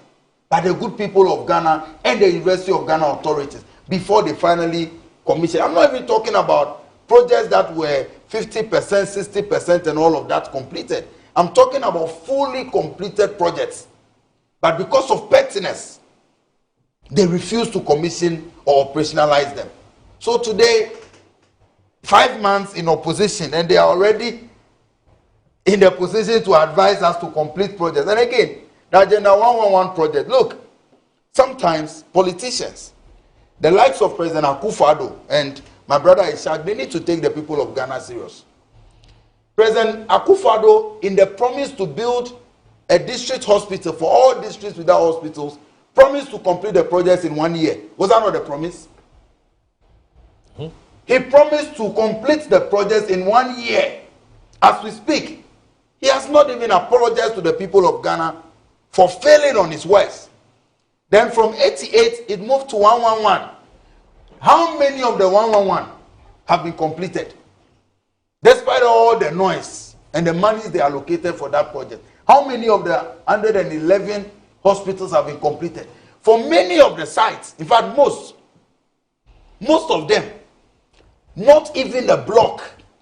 by the good people of Ghana and the University of Ghana authorities before they finally commissioned. I'm not even talking about projects that were 50%, 60% and all of that completed. I'm talking about fully completed projects. But because of pettiness, they refused to commission or operationalize them. So today, 5 months in opposition, and they are already in the position to advise us to complete projects. And again, the Agenda 111 project. Look, sometimes politicians, the likes of President Akufo-Addo and my brother Ishak, they need to take the people of Ghana serious. President Akufo-Addo, in the promise to build a district hospital for all districts without hospitals, promised to complete the projects in 1 year. Was that not the promise? He promised to complete the projects in 1 year. As we speak, he has not even apologized to the people of Ghana for failing on his words. Then from 88, it moved to 111. How many of the 111 have been completed? Despite all the noise and the monies they allocated for that project, how many of the 111 hospitals have been completed? For many of the sites, in fact most of them, not even a block,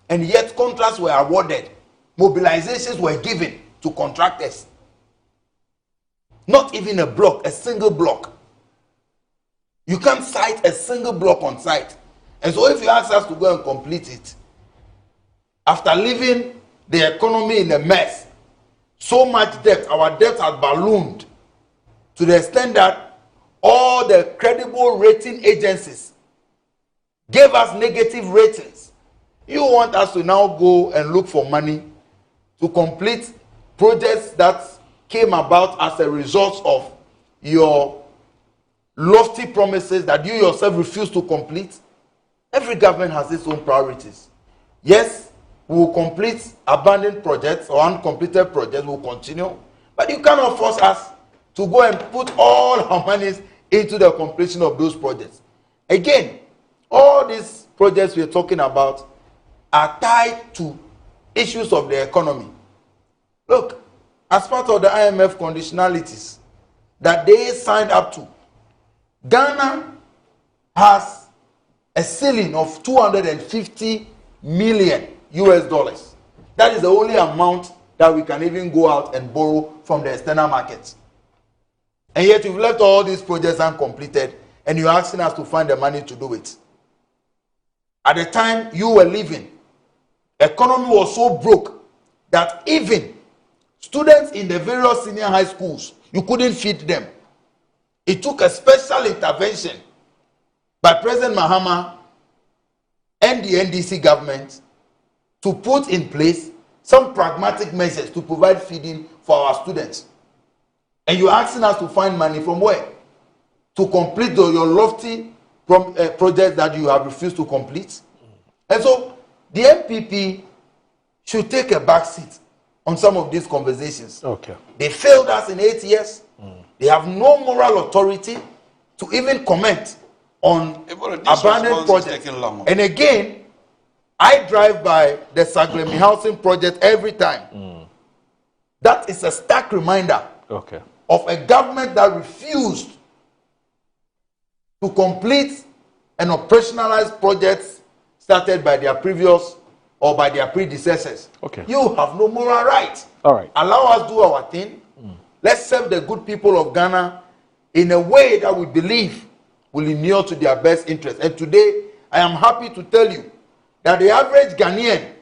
and yet contracts were awarded, mobilizations were given to contractors. Not even a block, a single block. You can't cite a single block on site. And so if you ask us to go and complete it, after leaving the economy in a mess, so much debt, our debt has ballooned to the extent that all the credible rating agencies gave us negative ratings. You want us to now go and look for money to complete projects that came about as a result of your lofty promises that you yourself refuse to complete? Every government has its own priorities. Yes, we will complete abandoned projects or uncompleted projects, we will continue, but you cannot force us to go and put all our monies into the completion of those projects. Again, all these projects we are talking about are tied to issues of the economy. Look, as part of the IMF conditionalities that they signed up to, Ghana has a ceiling of 250 million US dollars. That is the only amount that we can even go out and borrow from the external markets. And yet you've left all these projects uncompleted and you're asking us to find the money to do it. At the time you were leaving, economy was so broke that even students in the various senior high schools, you couldn't feed them. It took a special intervention by President Mahama and the NDC government to put in place some pragmatic measures to provide feeding for our students. And you're asking us to find money from where? To complete your lofty projects that you have refused to complete. And so the NPP should take a back seat on some of these conversations. Okay. They failed us in 8 years. They have no moral authority to even comment on abandoned projects. And again, I drive by the Saglemi housing project every time. That is a stark reminder of a government that refused to complete and operationalize projects started by their previous or by their predecessors. You have no moral right. All right. Allow us do our thing. Let's serve the good people of Ghana in a way that we believe will inure to their best interest. And today, I am happy to tell you that the average Ghanaian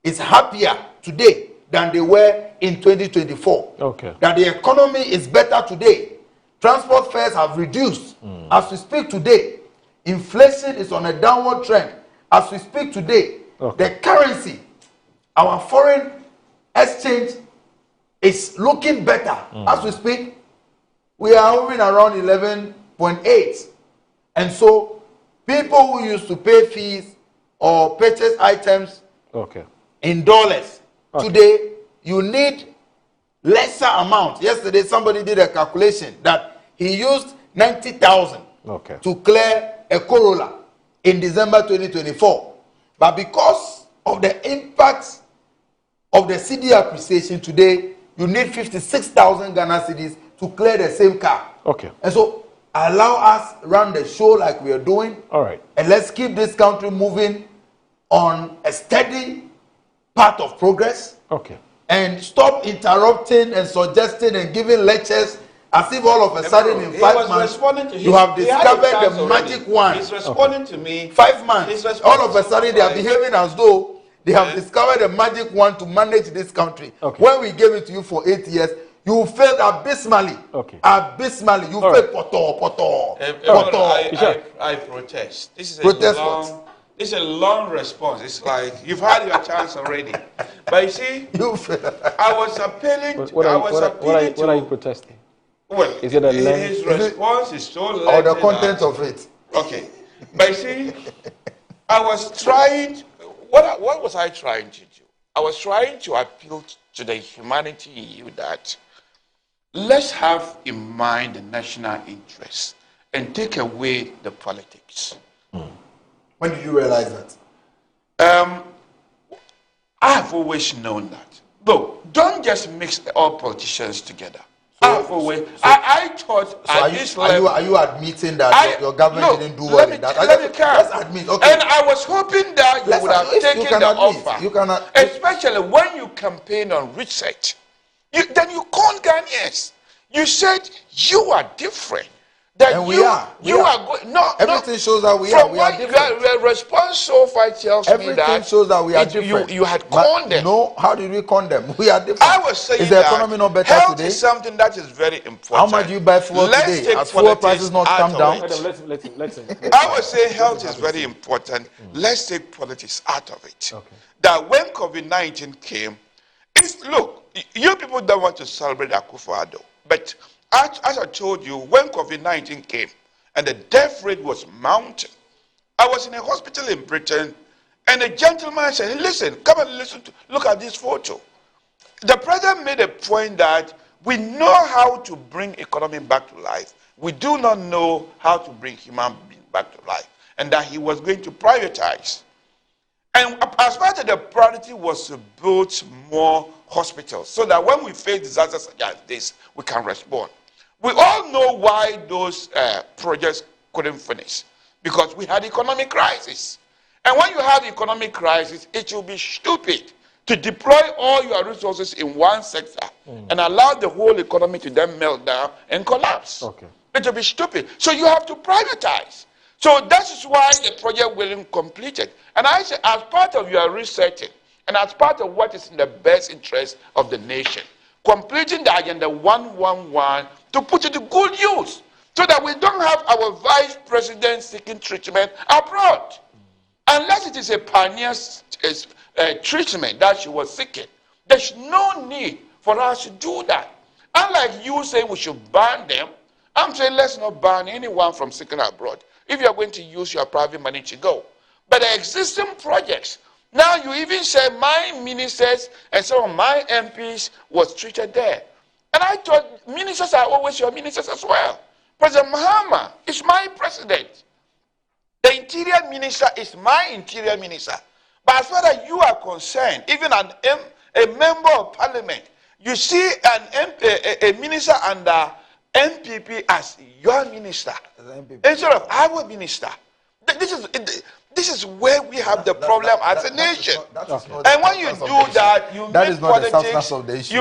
is happier today than they were in 2024. That the economy is better today. Transport fares have reduced. As we speak today, inflation is on a downward trend. As we speak today, the currency, our foreign exchange is looking better. As we speak, we are hovering around 11.8. And so people who used to pay fees or purchase items in dollars, today you need lesser amount. Yesterday somebody did a calculation that he used 90,000 to clear a Corolla in December 2024. But because of the impact of the CD appreciation today, you need 56,000 Ghana cedis to clear the same car. And so allow us run the show like we are doing. And let's keep this country moving on a steady path of progress. And stop interrupting and suggesting and giving lectures as if all of a sudden in 5 months you have discovered the magic wand. He's responding to me. 5 months, all of a sudden they are behaving as though they have discovered a magic wand to manage this country. When we gave it to you for 8 years, you failed abysmally. Abysmally. You failed poto. I protest. This is a long response. It's like you've had your chance already. But you see, I was appealing. What are you protesting? Well, is it a his response is so lengthy. Or the content of it. Okay. But you see, I was trying. What was I trying to do? I was trying to appeal to the humanity in you that let's have in mind the national interest and take away the politics. When did you realize that? I have always known that. Look, don't just mix all politicians together. I thought so at this level. Are you admitting that your government didn't do well in that? Let's admit. Okay. And I was hoping that you would have taken the offer. You cannot, especially when you campaign on research. Then you con Ghanaians. You said you are different. That And we you are. you are going. No, Everything shows that we from are. We are what different. your response so far tells me Everything that shows that we are different. You had conned them. No, how did we con them? We are different. I was saying is the that economy not better health today? is something that is very important. How much do you buy fuel Let's today? take Has fuel prices politics not out come of down? it. Edem, let's I would say health is very important. Let's take politics out of it. Okay. That when COVID-19 came, look, you people don't want to celebrate Akufo-Addo, but as I told you, when COVID-19 came and the death rate was mounting, I was in a hospital in Britain, and a gentleman said, hey, listen, come and look at this photo. The president made a point that we know how to bring economy back to life. We do not know how to bring human being back to life, and that he was going to privatize. And as part of the priority was to build more hospitals so that when we face disasters such as this, we can respond. We all know why those projects couldn't finish, because we had economic crisis. And when you have economic crisis, it will be stupid to deploy all your resources in one sector and allow the whole economy to then melt down and collapse. Okay. It will be stupid. So you have to privatize. So that is why the project wasn't completed. And I say, as part of your resetting and as part of what is in the best interest of the nation, completing the Agenda 111 to put it to good use so that we don't have our vice president seeking treatment abroad. Unless it is a pioneer treatment that she was seeking, there's no need for us to do that. Unlike you saying we should ban them, I'm saying let's not ban anyone from seeking abroad if you're going to use your private money to go. But the existing projects, now you even say my ministers and some of my MPs was treated there. And I thought ministers are always your ministers as well. President Mahama is my president. The interior minister is my interior minister. But as far as you are concerned, even a member of parliament, you see a minister under NPP as your minister instead of our minister. This is where we have the problem as a nation. And when you do that, you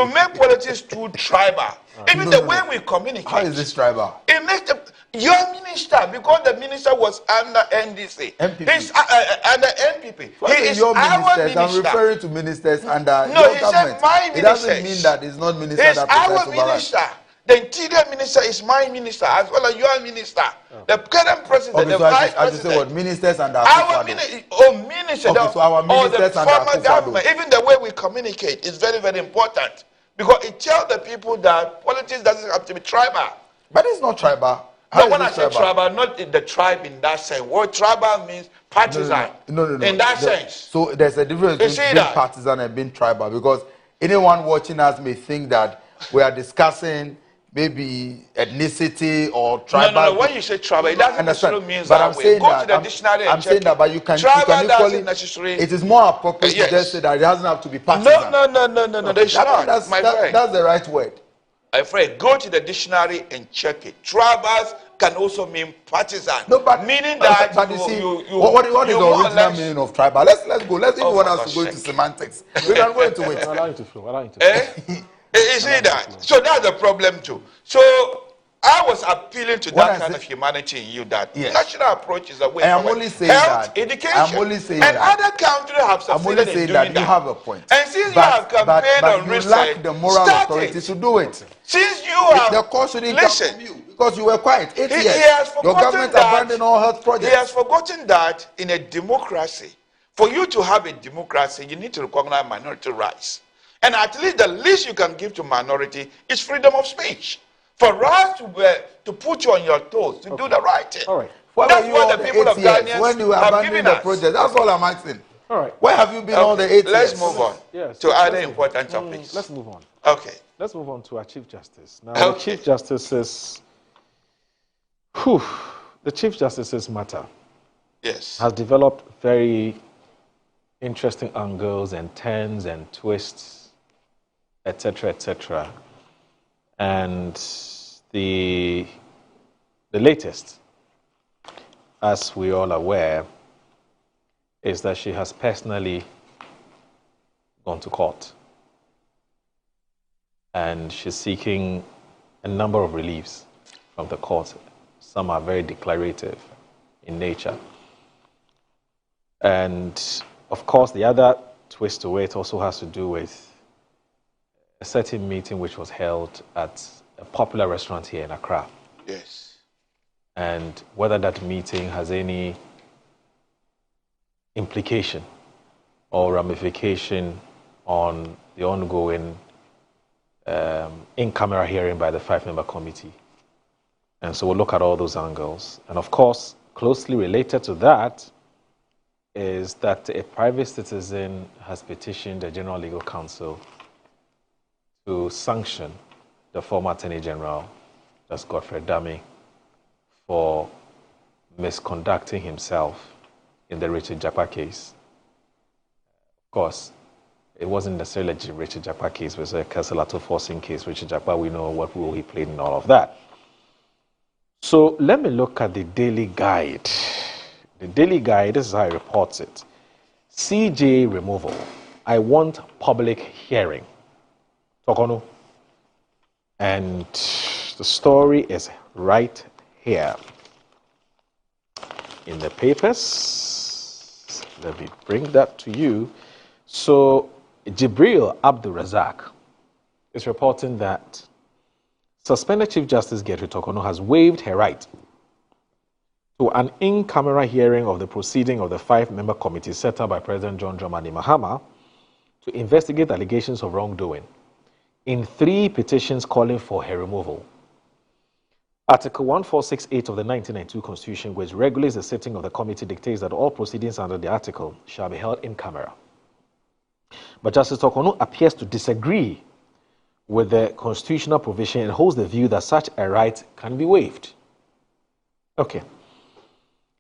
make politics too tribal. Even the way we communicate. How is this tribal? It makes your minister, because the minister was under NDC. NPP. He's under NPP. He is your our ministers. minister. I'm referring to ministers under No, your he government. said my It doesn't ministers. mean that it's not minister He's that presides our over us. minister. The interior minister is my minister as well as your minister. The current president, Okay, the so vice I should say what president. ministers under Our Akufo-Addo. minister, Okay, so our or the ministers under former Akufo-Addo. government, even the way we communicate is very, very important, because it tells the people that politics doesn't have to be tribal. But it's not tribal. How No, is when it I say tribal, not in the tribe in that sense. What tribal means partisan. No. In that sense. So there's a difference between being partisan and being tribal, because anyone watching us may think that we are discussing maybe ethnicity or tribal. No. When you say tribal, it doesn't necessarily mean but that I'm saying way. Go that, to the dictionary and I'm saying check that, it. but you can Tribal equally. doesn't necessarily. It is more appropriate Yes. to just say that it doesn't have to be partisan. No. There's not, my friend. That's the right word. My friend, go to the dictionary and check it. Tribals can also mean partisan. No, but meaning that but you see, what is the original meaning of tribal? Let's go. Let's if you want us to go into semantics. We can go into it. Allow you to flow. You see that? So that's the problem too. So I was appealing to that kind of humanity in you, that national approach is a way I'm forward. only saying Health, that. education. I'm only saying and that. other countries have I'm only succeeded in saying doing that that. you have a point. And since you have campaigned on you research, lack the moral start authority it. to do it. Since you have The cause shouldn't come from you, because you were quiet 8 years. has Your government abandoned all health He projects. has forgotten that in a democracy, for you to have a democracy, you need to recognize minority rights. And at least the least you can give to minority is freedom of speech. For us to put you on your toes, to do the right thing. All right. That's what the people of Ghana when you have abandoned given the us. project, that's all I'm asking. All right. Where have you been all the 8 years? Let's move on to other important topics. Let's move on. Okay. Let's move on to our Chief Justice. Now, the Chief Justice's matter has developed very interesting angles and turns and twists, etc., etc. And the latest, as we all are aware, is that she has personally gone to court. And she's seeking a number of reliefs from the court. Some are very declarative in nature. And of course, the other twist to it also has to do with a certain meeting which was held at a popular restaurant here in Accra. Yes. And whether that meeting has any implication or ramification on the ongoing in-camera hearing by the 5-member committee. And so we'll look at all those angles. And of course, closely related to that is that a private citizen has petitioned the General Legal Counsel to sanction the former Attorney General, that's Godfrey Dame, for misconducting himself in the Richard Jakpa case. Of course, it wasn't necessarily a Richard Jakpa case, it was a Casalato forcing case. Richard Jakpa, we know what role he played in all of that. So let me look at the Daily Guide. The Daily Guide, this is how it reports it. CJ removal. I want public hearing. Tokono. And the story is right here in the papers. Let me bring that to you. So Jibril Abdul Razak is reporting that suspended Chief Justice Gertrude Tokono has waived her right to an in-camera hearing of the proceeding of the 5-member committee set up by President John Dramani Mahama to investigate allegations of wrongdoing in 3 petitions calling for her removal. Article 1468 of the 1992 Constitution, which regulates the sitting of the committee, dictates that all proceedings under the article shall be held in camera. But Justice Tokono appears to disagree with the constitutional provision and holds the view that such a right can be waived. Okay.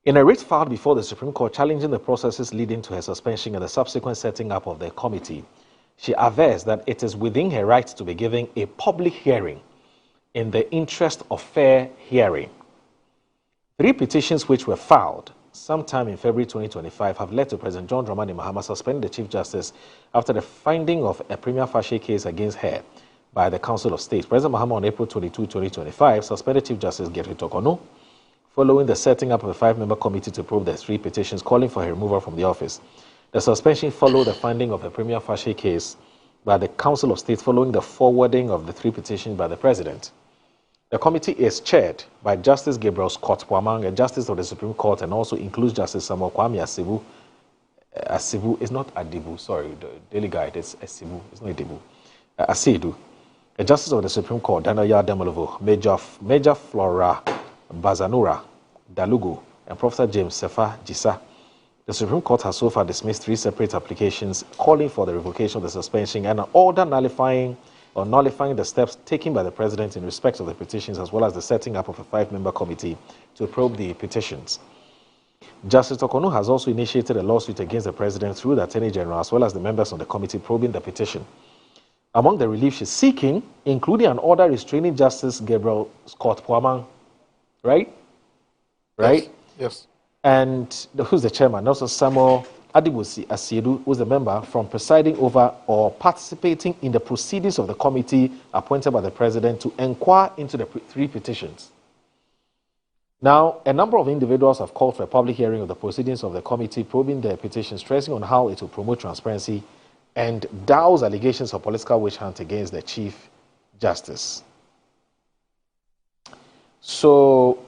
In a writ filed before the Supreme Court challenging the processes leading to her suspension and the subsequent setting up of the committee, she avers that it is within her right to be given a public hearing in the interest of fair hearing. 3 petitions which were filed sometime in February 2025 have led to President John Dramani Mahama suspending the Chief Justice after the finding of a prima facie case against her by the Council of State. President Mahama on April 22, 2025 suspended Chief Justice Gertrude Tokono following the setting up of a 5-member committee to probe the 3 petitions calling for her removal from the office. The suspension followed the finding of a prima facie case by the Council of State following the forwarding of the 3 petitions by the President. The committee is chaired by Justice Gabriel Scott Puamang, a Justice of the Supreme Court, and also includes Justice Samuel Kwame Asibu. Asibu is not Adibu, sorry, the Daily Guide is Asibu, it's not Adibu. Asidu, a Justice of the Supreme Court, Daniel Yademolovo, Major Flora Bazanura Dalugu, and Professor James Sefa Jisa. The Supreme Court has so far dismissed 3 separate applications calling for the revocation of the suspension and an order nullifying the steps taken by the President in respect of the petitions, as well as the setting up of a 5-member committee to probe the petitions. Justice Tokono has also initiated a lawsuit against the President through the Attorney General, as well as the members of the committee probing the petition. Among the relief she's seeking, including an order restraining Justice Gabriel Scott Puamang, right? Yes. And who's the chairman? Also Samuel Adibusi Asiedu, who's the member, from presiding over or participating in the proceedings of the committee appointed by the President to inquire into the 3 petitions. Now, a number of individuals have called for a public hearing of the proceedings of the committee probing the petition, stressing on how it will promote transparency and douse allegations of political witch hunt against the Chief Justice. So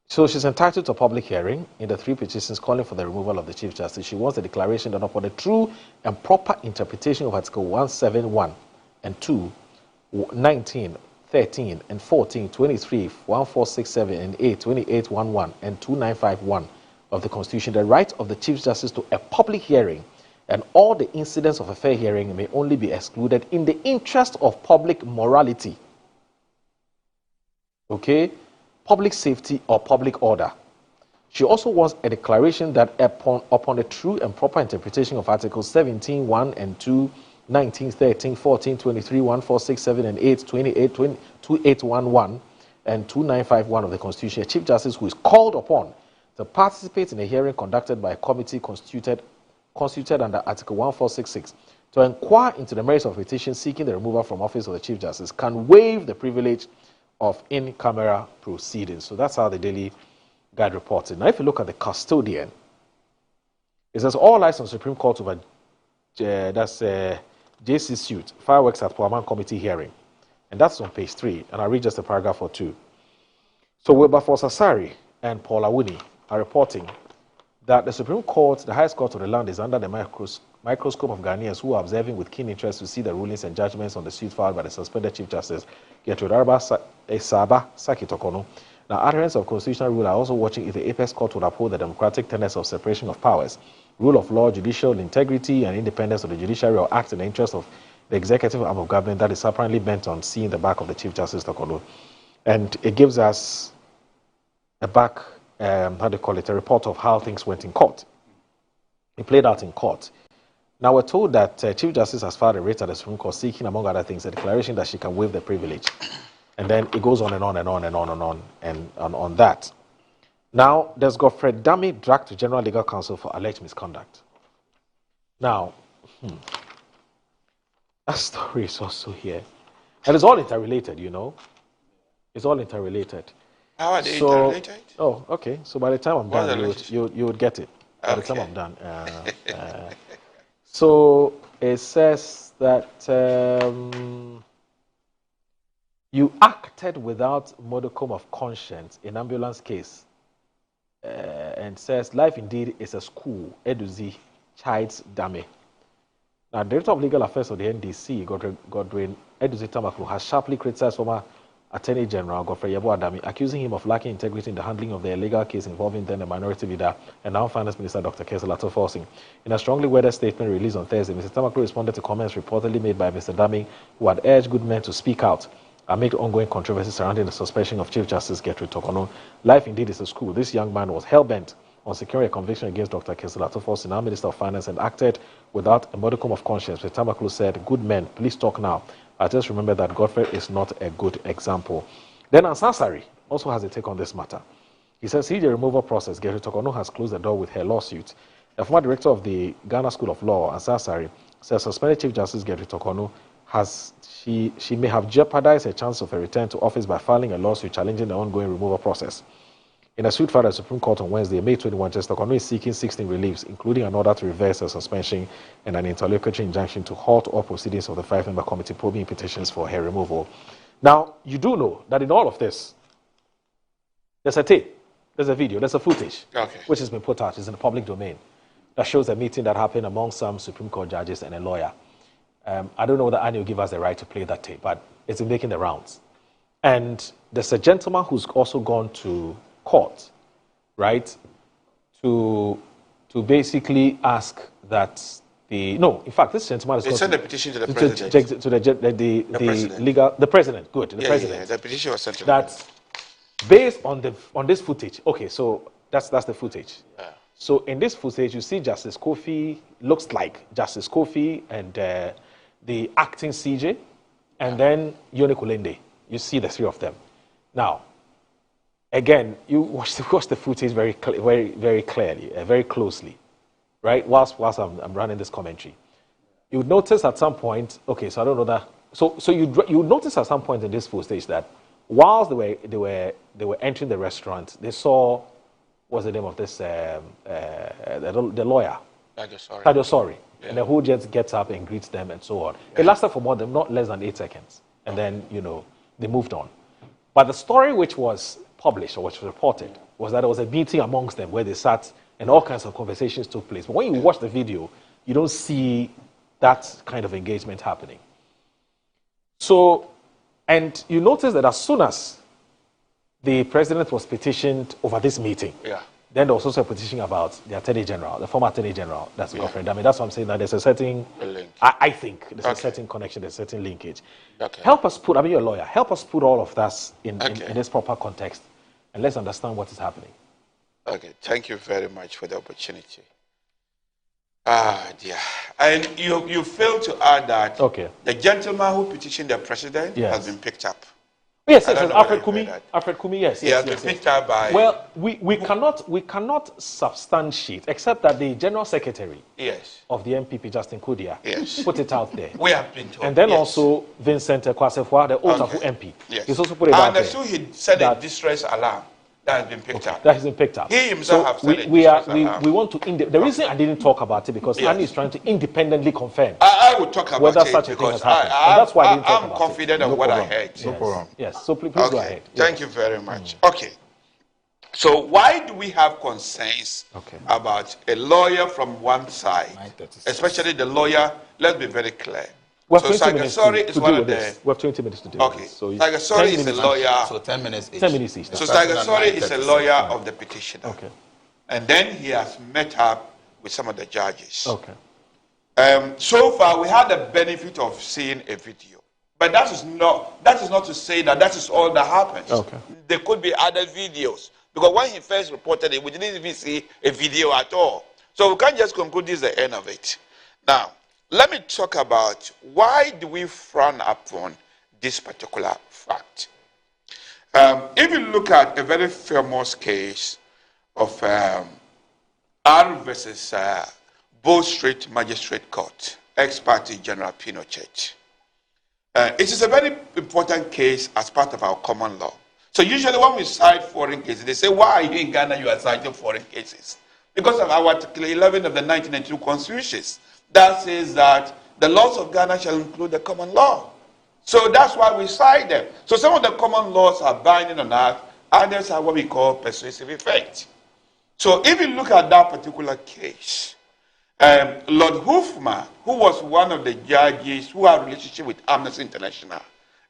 she's entitled to a public hearing in the 3 petitions calling for the removal of the Chief Justice. She wants a declaration that upon the true and proper interpretation of Article 171 and 2, 19, 13, and 14, 23, 1467, and 8, 2811, and 2951 of the Constitution, the right of the Chief Justice to a public hearing and all the incidents of a fair hearing may only be excluded in the interest of public morality. Okay? Public safety or public order. She also wants a declaration that upon the true and proper interpretation of Articles 17, 1 and 2, 19, 13, 14, 23, 1467, and 8, 28, 2811, and 2951 of the Constitution, a Chief Justice who is called upon to participate in a hearing conducted by a committee constituted under Article 1466 to inquire into the merits of a petition seeking the removal from office of the Chief Justice can waive the privilege of in-camera proceedings. So that's how the Daily Guide reported. Now, if you look at the custodian, it says all eyes on Supreme Court over JC suit, fireworks at Puaman Committee hearing. And that's on page 3. And I'll read just a paragraph or two. So Wilberforce Asari and Paul Awuni are reporting that the Supreme Court, the highest court of the land, is under the microscope of Ghanaians who are observing with keen interest to see the rulings and judgments on the suit filed by the suspended Chief Justice Gertrude Saba Saki Tokono. Now, adherents of constitutional rule are also watching if the apex court would uphold the democratic tenets of separation of powers, rule of law, judicial integrity, and independence of the judiciary, or act in the interest of the executive arm of government that is apparently bent on seeing the back of the Chief Justice Tokono. And it gives us a back, a report of how things went in court. It played out in court. Now, we're told that Chief Justice has filed a writ at the Supreme Court seeking, among other things, a declaration that she can waive the privilege. And then it goes on and on and on and on and on and on that. Now, there's Godfrey Dami dragged to General Legal Counsel for alleged misconduct. Now, that story is also here. And it's all interrelated, you know. It's all interrelated. How are they interrelated? Oh, okay. So by the time I'm done, you would get it. By the time I'm done. So it says that you acted without modicum of conscience in ambulance case, and says life indeed is a school. Eduzi Child's Dame. Now, Director of Legal Affairs of the NDC, Godwin Eduzi Tamaklu, has sharply criticized former Attorney General Godfrey Yabo Adami, accusing him of lacking integrity in the handling of the illegal case involving then the minority leader and now Finance Minister Dr. Kessel Atto-Forson. In a strongly worded statement released on Thursday, Mr. Tamaklu responded to comments reportedly made by Mr. Dami, who had urged good men to speak out amid ongoing controversy surrounding the suspension of Chief Justice Gertrude Tokono. Life indeed is a school. This young man was hell-bent on securing a conviction against Dr. Kessel Atto-Forson, now Minister of Finance, and acted without a modicum of conscience. Mr. Tamaklu said, good men, please talk now. I just remember that Godfrey is not a good example. Then Ansasari also has a take on this matter. He says, see the removal process. Gertrude Tokono has closed the door with her lawsuit. The former director of the Ghana School of Law, Ansasari, says suspended Chief Justice Gertrude Tokono she may have jeopardized her chance of a return to office by filing a lawsuit challenging the ongoing removal process. In a suit filed at the Supreme Court on Wednesday, May 21, Justice Tokono is seeking 16 reliefs, including an order to reverse her suspension and an interlocutory injunction to halt all proceedings of the 5-member committee probing petitions for her removal. Now, you do know that in all of this, there's a tape, there's a video, there's a footage, which has been put out, it's in the public domain, that shows a meeting that happened among some Supreme Court judges and a lawyer. I don't know whether Annie will give us the right to play that tape, but it's been making the rounds. And there's a gentleman who's also gone to court, right, to basically ask that in fact, this gentleman is. They sent a petition to the president. To the president. Good, the president. The petition was sent to that based on this footage. Okay, so that's the footage. Yeah. So in this footage, you see Justice Kofi, looks like Justice Kofi and the acting CJ, and then Yoni Kulende. You see the three of them. Now, again, you watch the footage very clearly, very closely, right? Whilst I'm running this commentary, you would notice at some point. Okay, so I don't know that. So you would notice at some point in this footage that whilst they were entering the restaurant, they saw, what's the name of this the lawyer, Kajosori, and then who just gets up and greets them and so on. Yeah. It lasted for not less than 8 seconds, and then they moved on. But the story which was published or which was reported was that there was a meeting amongst them where they sat and all kinds of conversations took place. But when you watch the video, you don't see that kind of engagement happening. So, and you notice that as soon as the president was petitioned over this meeting, then there was also a petition about the Attorney General, the former Attorney General, that's Godfrey Dami. That's what I'm saying, that there's a certain, I think, there's a certain connection, there's a certain linkage. Help us put, you're a lawyer, help us put all of that in this proper context, and let's understand what is happening. Okay, thank you very much for the opportunity. Dear. And you failed to add that the gentleman who petitioned the president has been picked up. Yes, I yes, don't yes. know whether Alfred you Kumi. heard that. Alfred Kumi, yes, He yes, has yes, been yes. picked up by. Well, we cannot substantiate except that the General Secretary Yes. of the NPP, Justin Kudia, Yes. put it out there. We have been told. And then yes. also Vincent Kwasefwa, the Otafu Okay. MP, Yes. he's also put it out there. And so he said that- a distress alarm that has been picked up. That has been picked up. He himself so has said we alarm. want to the reason I didn't talk about it because Yes. Annie is trying to independently confirm I will talk about whether it such a thing because has happened. And that's why I didn't talk I'm about confident it. of No what I problem. heard. Yes. Yes. So please go ahead. Thank you very much. Okay. So why do we have concerns about a lawyer from one side, especially the lawyer? Let's be very clear. We have So 20 minutes to one deal of with the. this. We have 20 minutes to deal with this. So Sagassori is a lawyer. So 10 minutes each. 10 minutes each. So Sagassori is a lawyer of the petitioner. Okay. And then he has met up with some of the judges. Okay. So far, we had the benefit of seeing a video. But that is not to say that is all that happens. Okay. There could be other videos. Because when he first reported it, we didn't even see a video at all. So we can't just conclude this is the end of it. Now, let me talk about why do we frown upon this particular fact. If you look at a very famous case of R versus Bow Street Magistrate Court, ex-party General Pinochet. It is a very important case as part of our common law. So usually when we cite foreign cases, they say, why are you in Ghana, you are citing foreign cases? Because of our Article 11 of the 1992 Constitution that says that the laws of Ghana shall include the common law. So that's why we cite them. So some of the common laws are binding on us, others are what we call persuasive effect. So if you look at that particular case, Lord Hoofma, who was one of the judges who had a relationship with Amnesty International,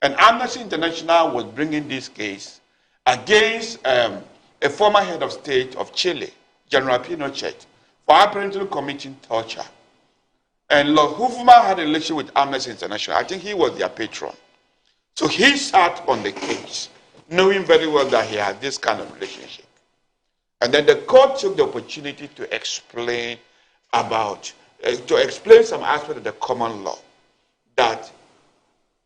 and Amnesty International was bringing this case against a former head of state of Chile, General Pinochet, for apparently committing torture. And Lord Hoofma had a relationship with Amnesty International. I think he was their patron. So he sat on the case, knowing very well that he had this kind of relationship. And then the court took the opportunity to explain some aspect of the common law, that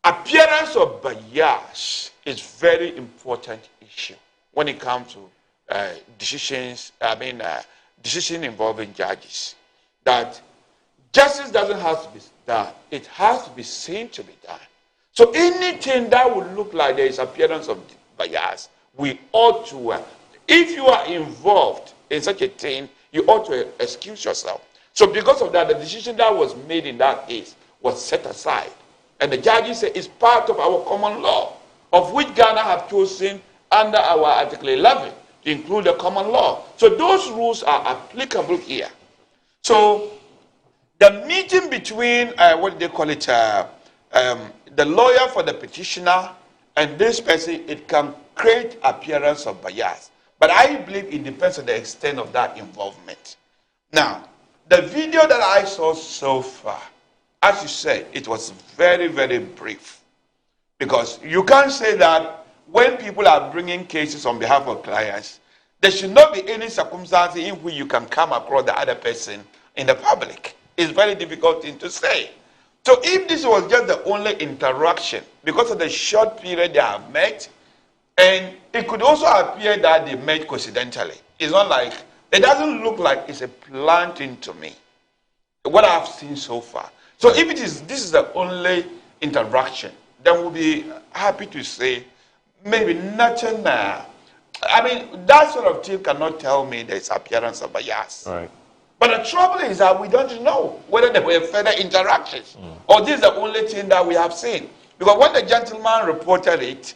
appearance of bias is very important issue when it comes to decision involving judges. That justice doesn't have to be done, it has to be seen to be done. So anything that would look like there is appearance of bias, we ought to, if you are involved in such a thing, you ought to excuse yourself. So because of that, the decision that was made in that case was set aside. And the judges say it's part of our common law, of which Ghana have chosen under our Article 11 to include the common law. So those rules are applicable here. So the meeting between, what do they call it, the lawyer for the petitioner and this person, it can create appearance of bias. But I believe it depends on the extent of that involvement. Now, the video that I saw so far, as you said, it was very, very brief. Because you can't say that when people are bringing cases on behalf of clients, there should not be any circumstance in which you can come across the other person in the public. It's very difficult thing to say. So if this was just the only interaction, because of the short period they have met, and it could also appear that they met coincidentally. It's not like, it doesn't look like it's a planned thing to me, what I've seen so far. So if this is the only interaction, then we'll be happy to say maybe nothing. That sort of thing cannot tell me there's appearance of bias. Right. But the trouble is that we don't know whether there were further interactions or this is the only thing that we have seen. Because when the gentleman reported it,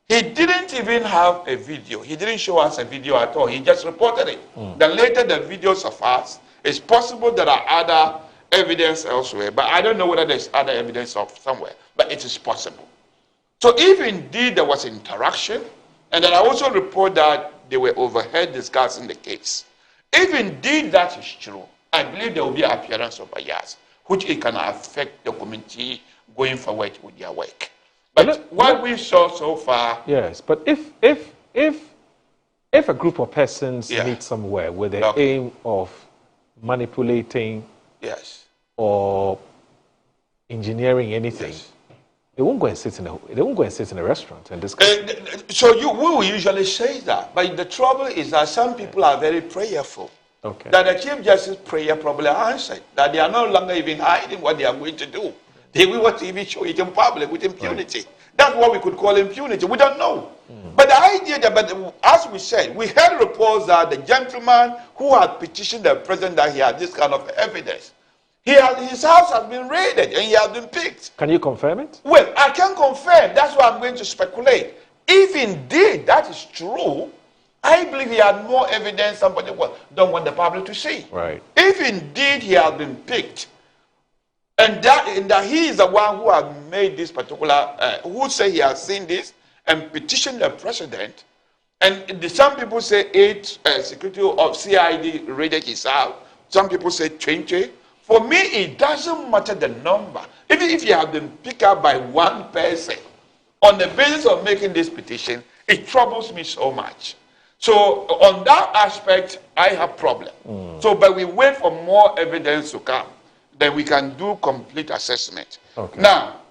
he didn't even have a video. He didn't show us a video at all. He just reported it. Then later the video surfaced. It's possible there are other evidence elsewhere, but I don't know whether there's other evidence of somewhere, but it is possible. So if indeed there was interaction, and then I also report that they were overheard discussing the case. If indeed that is true, I believe there will be an appearance of bias, which it can affect the community going forward with their work. But what we saw so far... Yes, but if a group of persons meet somewhere with the aim of manipulating or engineering anything, They won't go and sit in a restaurant and discuss. So we will usually say that, but the trouble is that some people are very prayerful. Okay. That the Chief Justice prayer probably answered, that they are no longer even hiding what they are going to do. They will want to even show it in public with impunity. Right. That's what we could call impunity. We don't know. But the idea that, but as we said, we heard reports that the gentleman who had petitioned the president that he had this kind of evidence, his house has been raided and he has been picked. Can you confirm it? Well, I can confirm. That's why I'm going to speculate. If indeed that is true, I believe he had more evidence somebody don't want the public to see. Right. If indeed he has been picked, and that he is the one who has made this particular, who say he has seen this and petitioned the president, and some people say 8 security of CID raided his house. Some people say 20. For me, it doesn't matter the number. Even if you have been picked up by one person, on the basis of making this petition, it troubles me so much. So on that aspect, I have problem. So, but we wait for more evidence to come, then we can do complete assessment. Okay. Now.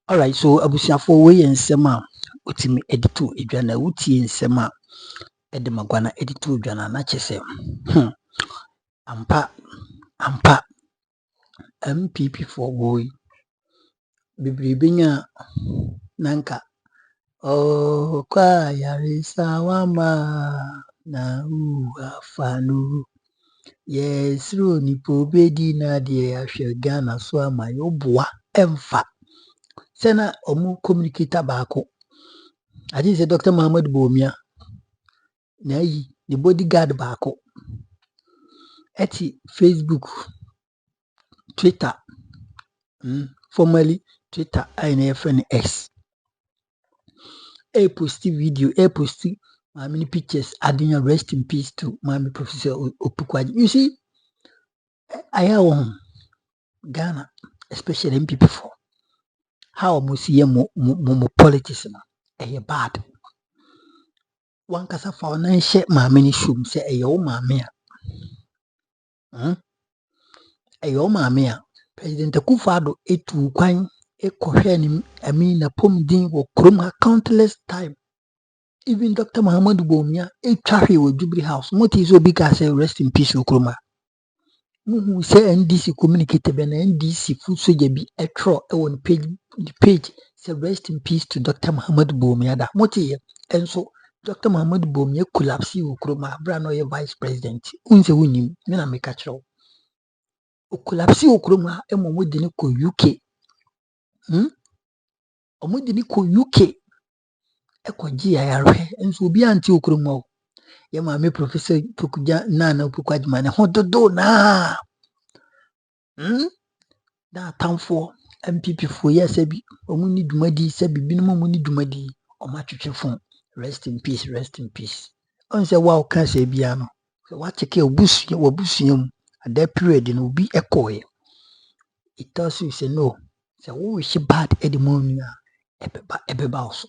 All right. So abusiafo we ensema utimi editu idwana uti ensema Edem Agbana editu idwana na chese. Ampa NPP for boy. Bibribinya nanka. Oh, kwa yarisa wama na uafanu. Yes, Roni Pobedi na de Ashegana so ama yobua emfa. Sena omu communicator baako. I think say Dr. Muhammad Bomia. Na yi the bodyguard baako. Eti Facebook, Twitter, formerly Twitter, INFNX. Posti video, posti many pictures adding a rest in peace to Mami Professor Opukwaji. You see, I have Ghana, especially NPP for how must see more politics bad. One kasa for nine share mammy shum say a yo mamma. A yo mamma. President Akufo-Addo etu kwan ekohwe ni Amina Pomdin wo kroma countless time. Even Dr. Muhammad Bomia etwahwe wo Jubilee House. Moti is obi ka say rest in peace wo kroma. Muhu say NDC Communicator be na NDC food soldier bi etro on page say rest in peace to Dr. Muhammad Bomia da. Moti enso Dr. Muhammad Bomia collapse wo kroma bra no ye vice president. Unse wunim me na make atro. Collapse okroma emo de ne ko UK. Omo de ne ko UK. Ekoji ayarwe enso obi anti okroma o. Ye maame Professor Pokuja Nana Opukwaji ne hododo na. Da tamfo MPP fo ye sebi omo ni dumadi sebi binum omo ni dumadi omo atwetwefo rest in peace, rest in peace. On say wa o kan se bia no. So wa cheke obusuam at that period in obi ekoye. It tells you say no. Say who is she bad edimonia ebeba also.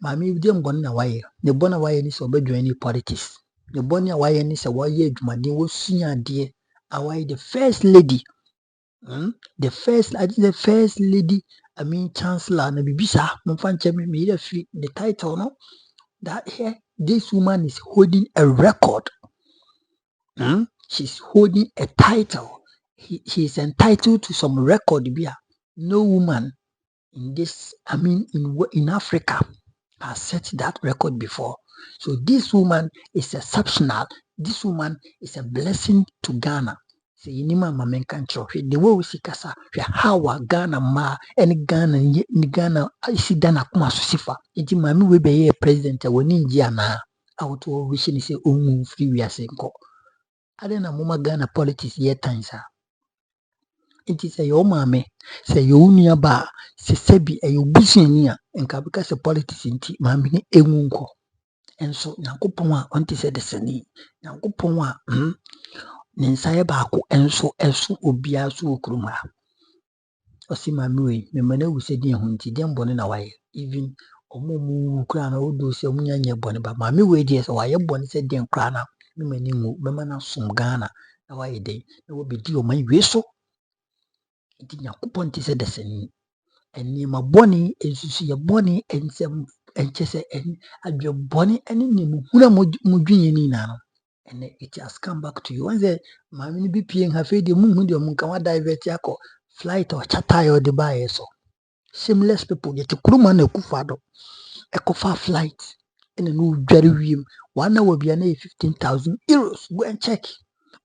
Mami dem bon na waye. The bon na waye ni so be join politics. The bon na waye ni say waye adwumade wo sua ade. Awai the first lady. The first lady, I mean chancellor na bibisa mo fanche me the title no. That here this woman is holding a record. She's holding a title. He is entitled to some record. No woman in this, I mean, in Africa has set that record before. So this woman is exceptional. This woman is a blessing to Ghana. Say inima mamen kancho. The way we see kasa, how Ghana ma and Ghana isi dana kuma susifa. Iti mami we be ye president woni njia na auto wishing say free we asenko. Adena mama Ghana politics ye tansa. It is a yo mame, say yo unia ba, se sebi a yo businia, and kabika se politics inti, mammy emunko. And so Nankupoma, auntie said the seni, Nankupoma, Ninsaya bako, and so obia su kruma. Osi mamui, me mane we said in hunti, dem bonin away, even Omu crana would do so munya bonny, but mammy way dears, or I bonny said dem crana, no many memana sum Ghana, away day, there will be deal my whistle. Iti Nyankopon ti se deseni nneɛma bɔne nsusuiɛ bɔne nsɛm nkyɛ sɛ adwene bɔne ne nneɛma hunu a modwene ne nyinaa no ɛnɛ it has come back to you. Wɔn sɛ maame no bi pie ha afei deɛ muhu deɛ ɔmo nka wa divert akɔ flight or charter a ɔde baeɛ so. Shameless people yɛte kuruma na akufa do ɛkɔfa flight ɛna no dware wiem 1 hour bia na yɛ 15,000 euros. Go and check.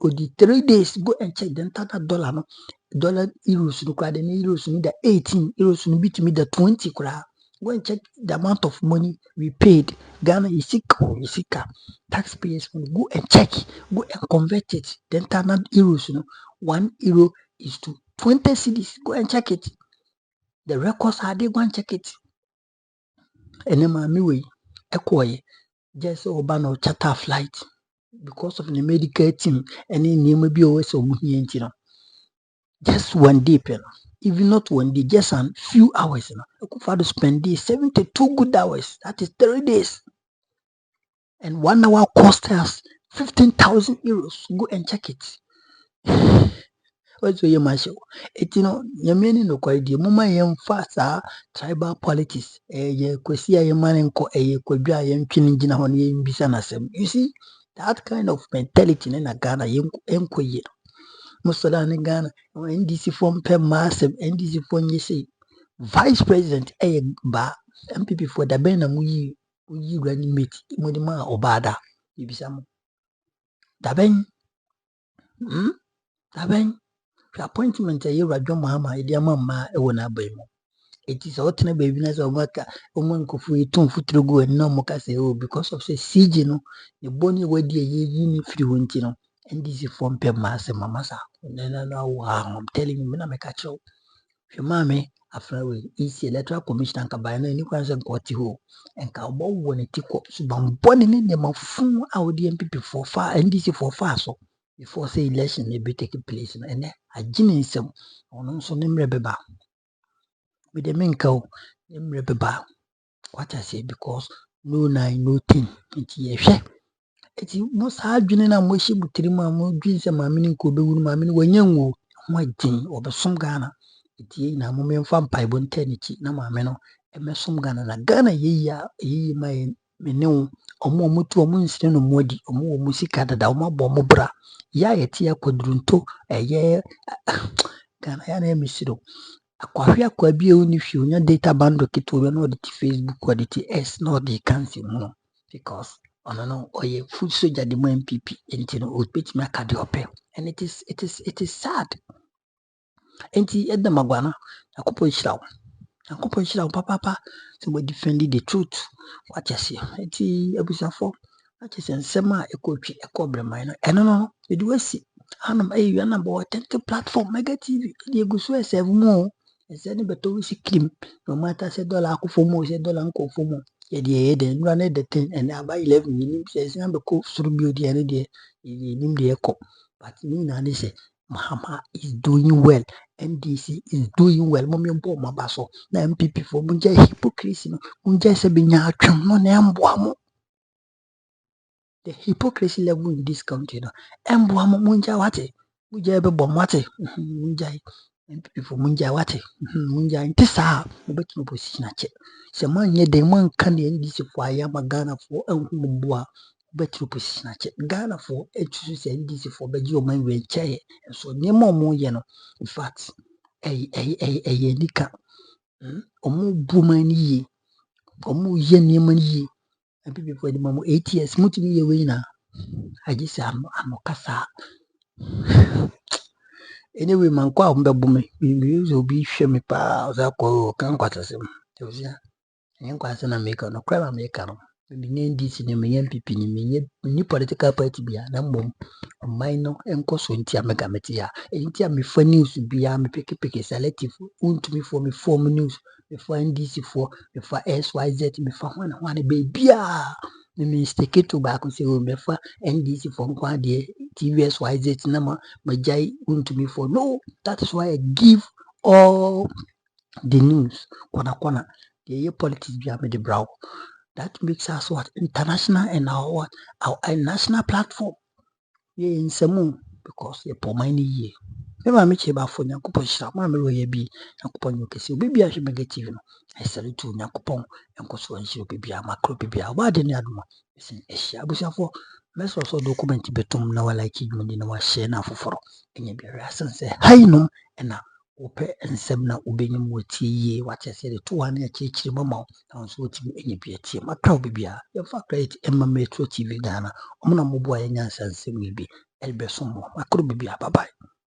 Odi 3 days go and check. Then tata dollar no dollar euros no kura, then euros no da 18, euros no bit me da 20 kura. Go and check the amount of money we paid. Ghana isika. Taxpayers money. Go and check. Go and convert it. Then tata euros no 1 euro is to 20 cedis. Go and check it. The records are there. Go and check it. And then my way ekoye just oba no charter flight because of the medical team and nneɛma bi always omuhia nti no. Just one day, even not one day, just a few hours. Akufo-Addo spend 72 good hours. That is 3 days. And 1 hour cost us 15,000 euros. Go and check it. What's your marshal? It Yamini no quite mama yam fast tribal politics. Kwesia yamanenko kwadwa yam twiningina hon yam bisa nasem. You see, that kind of mentality in Ghana yenko ye. Musala ni Ghana NDC form per massive NDC form you say vice president ba NPP for the ben na muyi running mate mudima obada ibisamo daben daben appointment radwo mama idi amama e wona abaimo. It is otna baby na so maka omankofu etum futuro go na moka say oh because of say CG no the boni wadi ye ni free wonti no NDC form per massive mama sa no wow. I'm telling you, I make a show. If your mommy, after we easy electoral commission and cabana, and you can say, got you, and cowboy when it tick up, so born in them of fool our NPP for far and this for far so before say election may be taking place. And then I genius some on so name rebeba with the main cow, name rebeba. What I say because no 9, no 10, it's ye. Eti most adwene na mo hye butiri mu mo dwen se maame ni nko bewuru maame ni wanyanwo ho adin obesom Ghana eti na mo memfa mpaibo ntanichi na maame no emesom Ghana na Ghana yeyi ma mene wo omo tu omo nsire no modi omo sika dada omo abo omo bra ya yeti akwadurunto eye Ghana ya na emisiro akwahwe akwabie oni hwe onya data bundle kito be na oditi Facebook oditi S na odi cancel mu because no oye food soldier the NPP and bit me akade and it is sad. Enti Edem Agbana akopo hirawo papa so we defending the truth. What you say? Enti abusafo what you say nsem a ekotwe ekobremai no eno no we do see anam you number authentic platform mega TV dey go so serve mo ese ni beto we see cream no matter say dollar akofo mo say dollar nkofo mo ye de nura na de ten and about 11 nim say na be ko suru bi odi ene de nim de ekọ but me na ne say Mahama is doing well. NDC is doing well. Mommy mpo mabaso na MPP for munja hypocrisy no munja se benya atwam no na emboa mo. The hypocrisy level in this country no emboa mo munja wate munja be bom wate munja MPP for munja wate munja ntisa obetu opposition ache se manye de man kan NDC for ayama Ghana for enhumboa betu opposition ache Ghana for etu se NDC for beji o man we chaye so nyema mo ye no in fact nika omo bumani yi omo ye nyema yi MPP for the mamo 8 years mutumi ye we na agisi amokasa. Anyway, man, kwa umbebume. We obi hwe me pa oza kwa kan kwatasem. Tewusia. Nyen kwase na make no kwela make no. Me nye NDC ne me NPP ne me ni political party bia na mbom. Omai no enko so ntia mega meti ya. Ntia me fa news bia me peke selective untumi for me form news. Me for NDC for me for SYZ me for wana be bia. Me stake to back say o me for NDC for nkwa de TVSYZ na majai untumi for no. That is why I give all the news kwana the politics bia me the brow. That makes us what international and our national platform. Yeah, in Samu because the pomani ye Mema me che ba fo Nyankopon hira ma me roye bi Nyankopon yo kesi obi bia hwe negative no I salute to Nyankopon enko so hira obi bia makro obi bia ba de ne adoma sin ehia abusiafo meso so document betum na wala ki dwundi na wa share na afoforo enye bia reason say hainom na ope ensem na obenyim watie yie watie se de to wane akirikiri mama na nso otimi enye bia tie makra obi bia ye fa credit emma metro TV Ghana omna mobo ayenyansa nsem bi elbeso mo makro obi bia bye bye.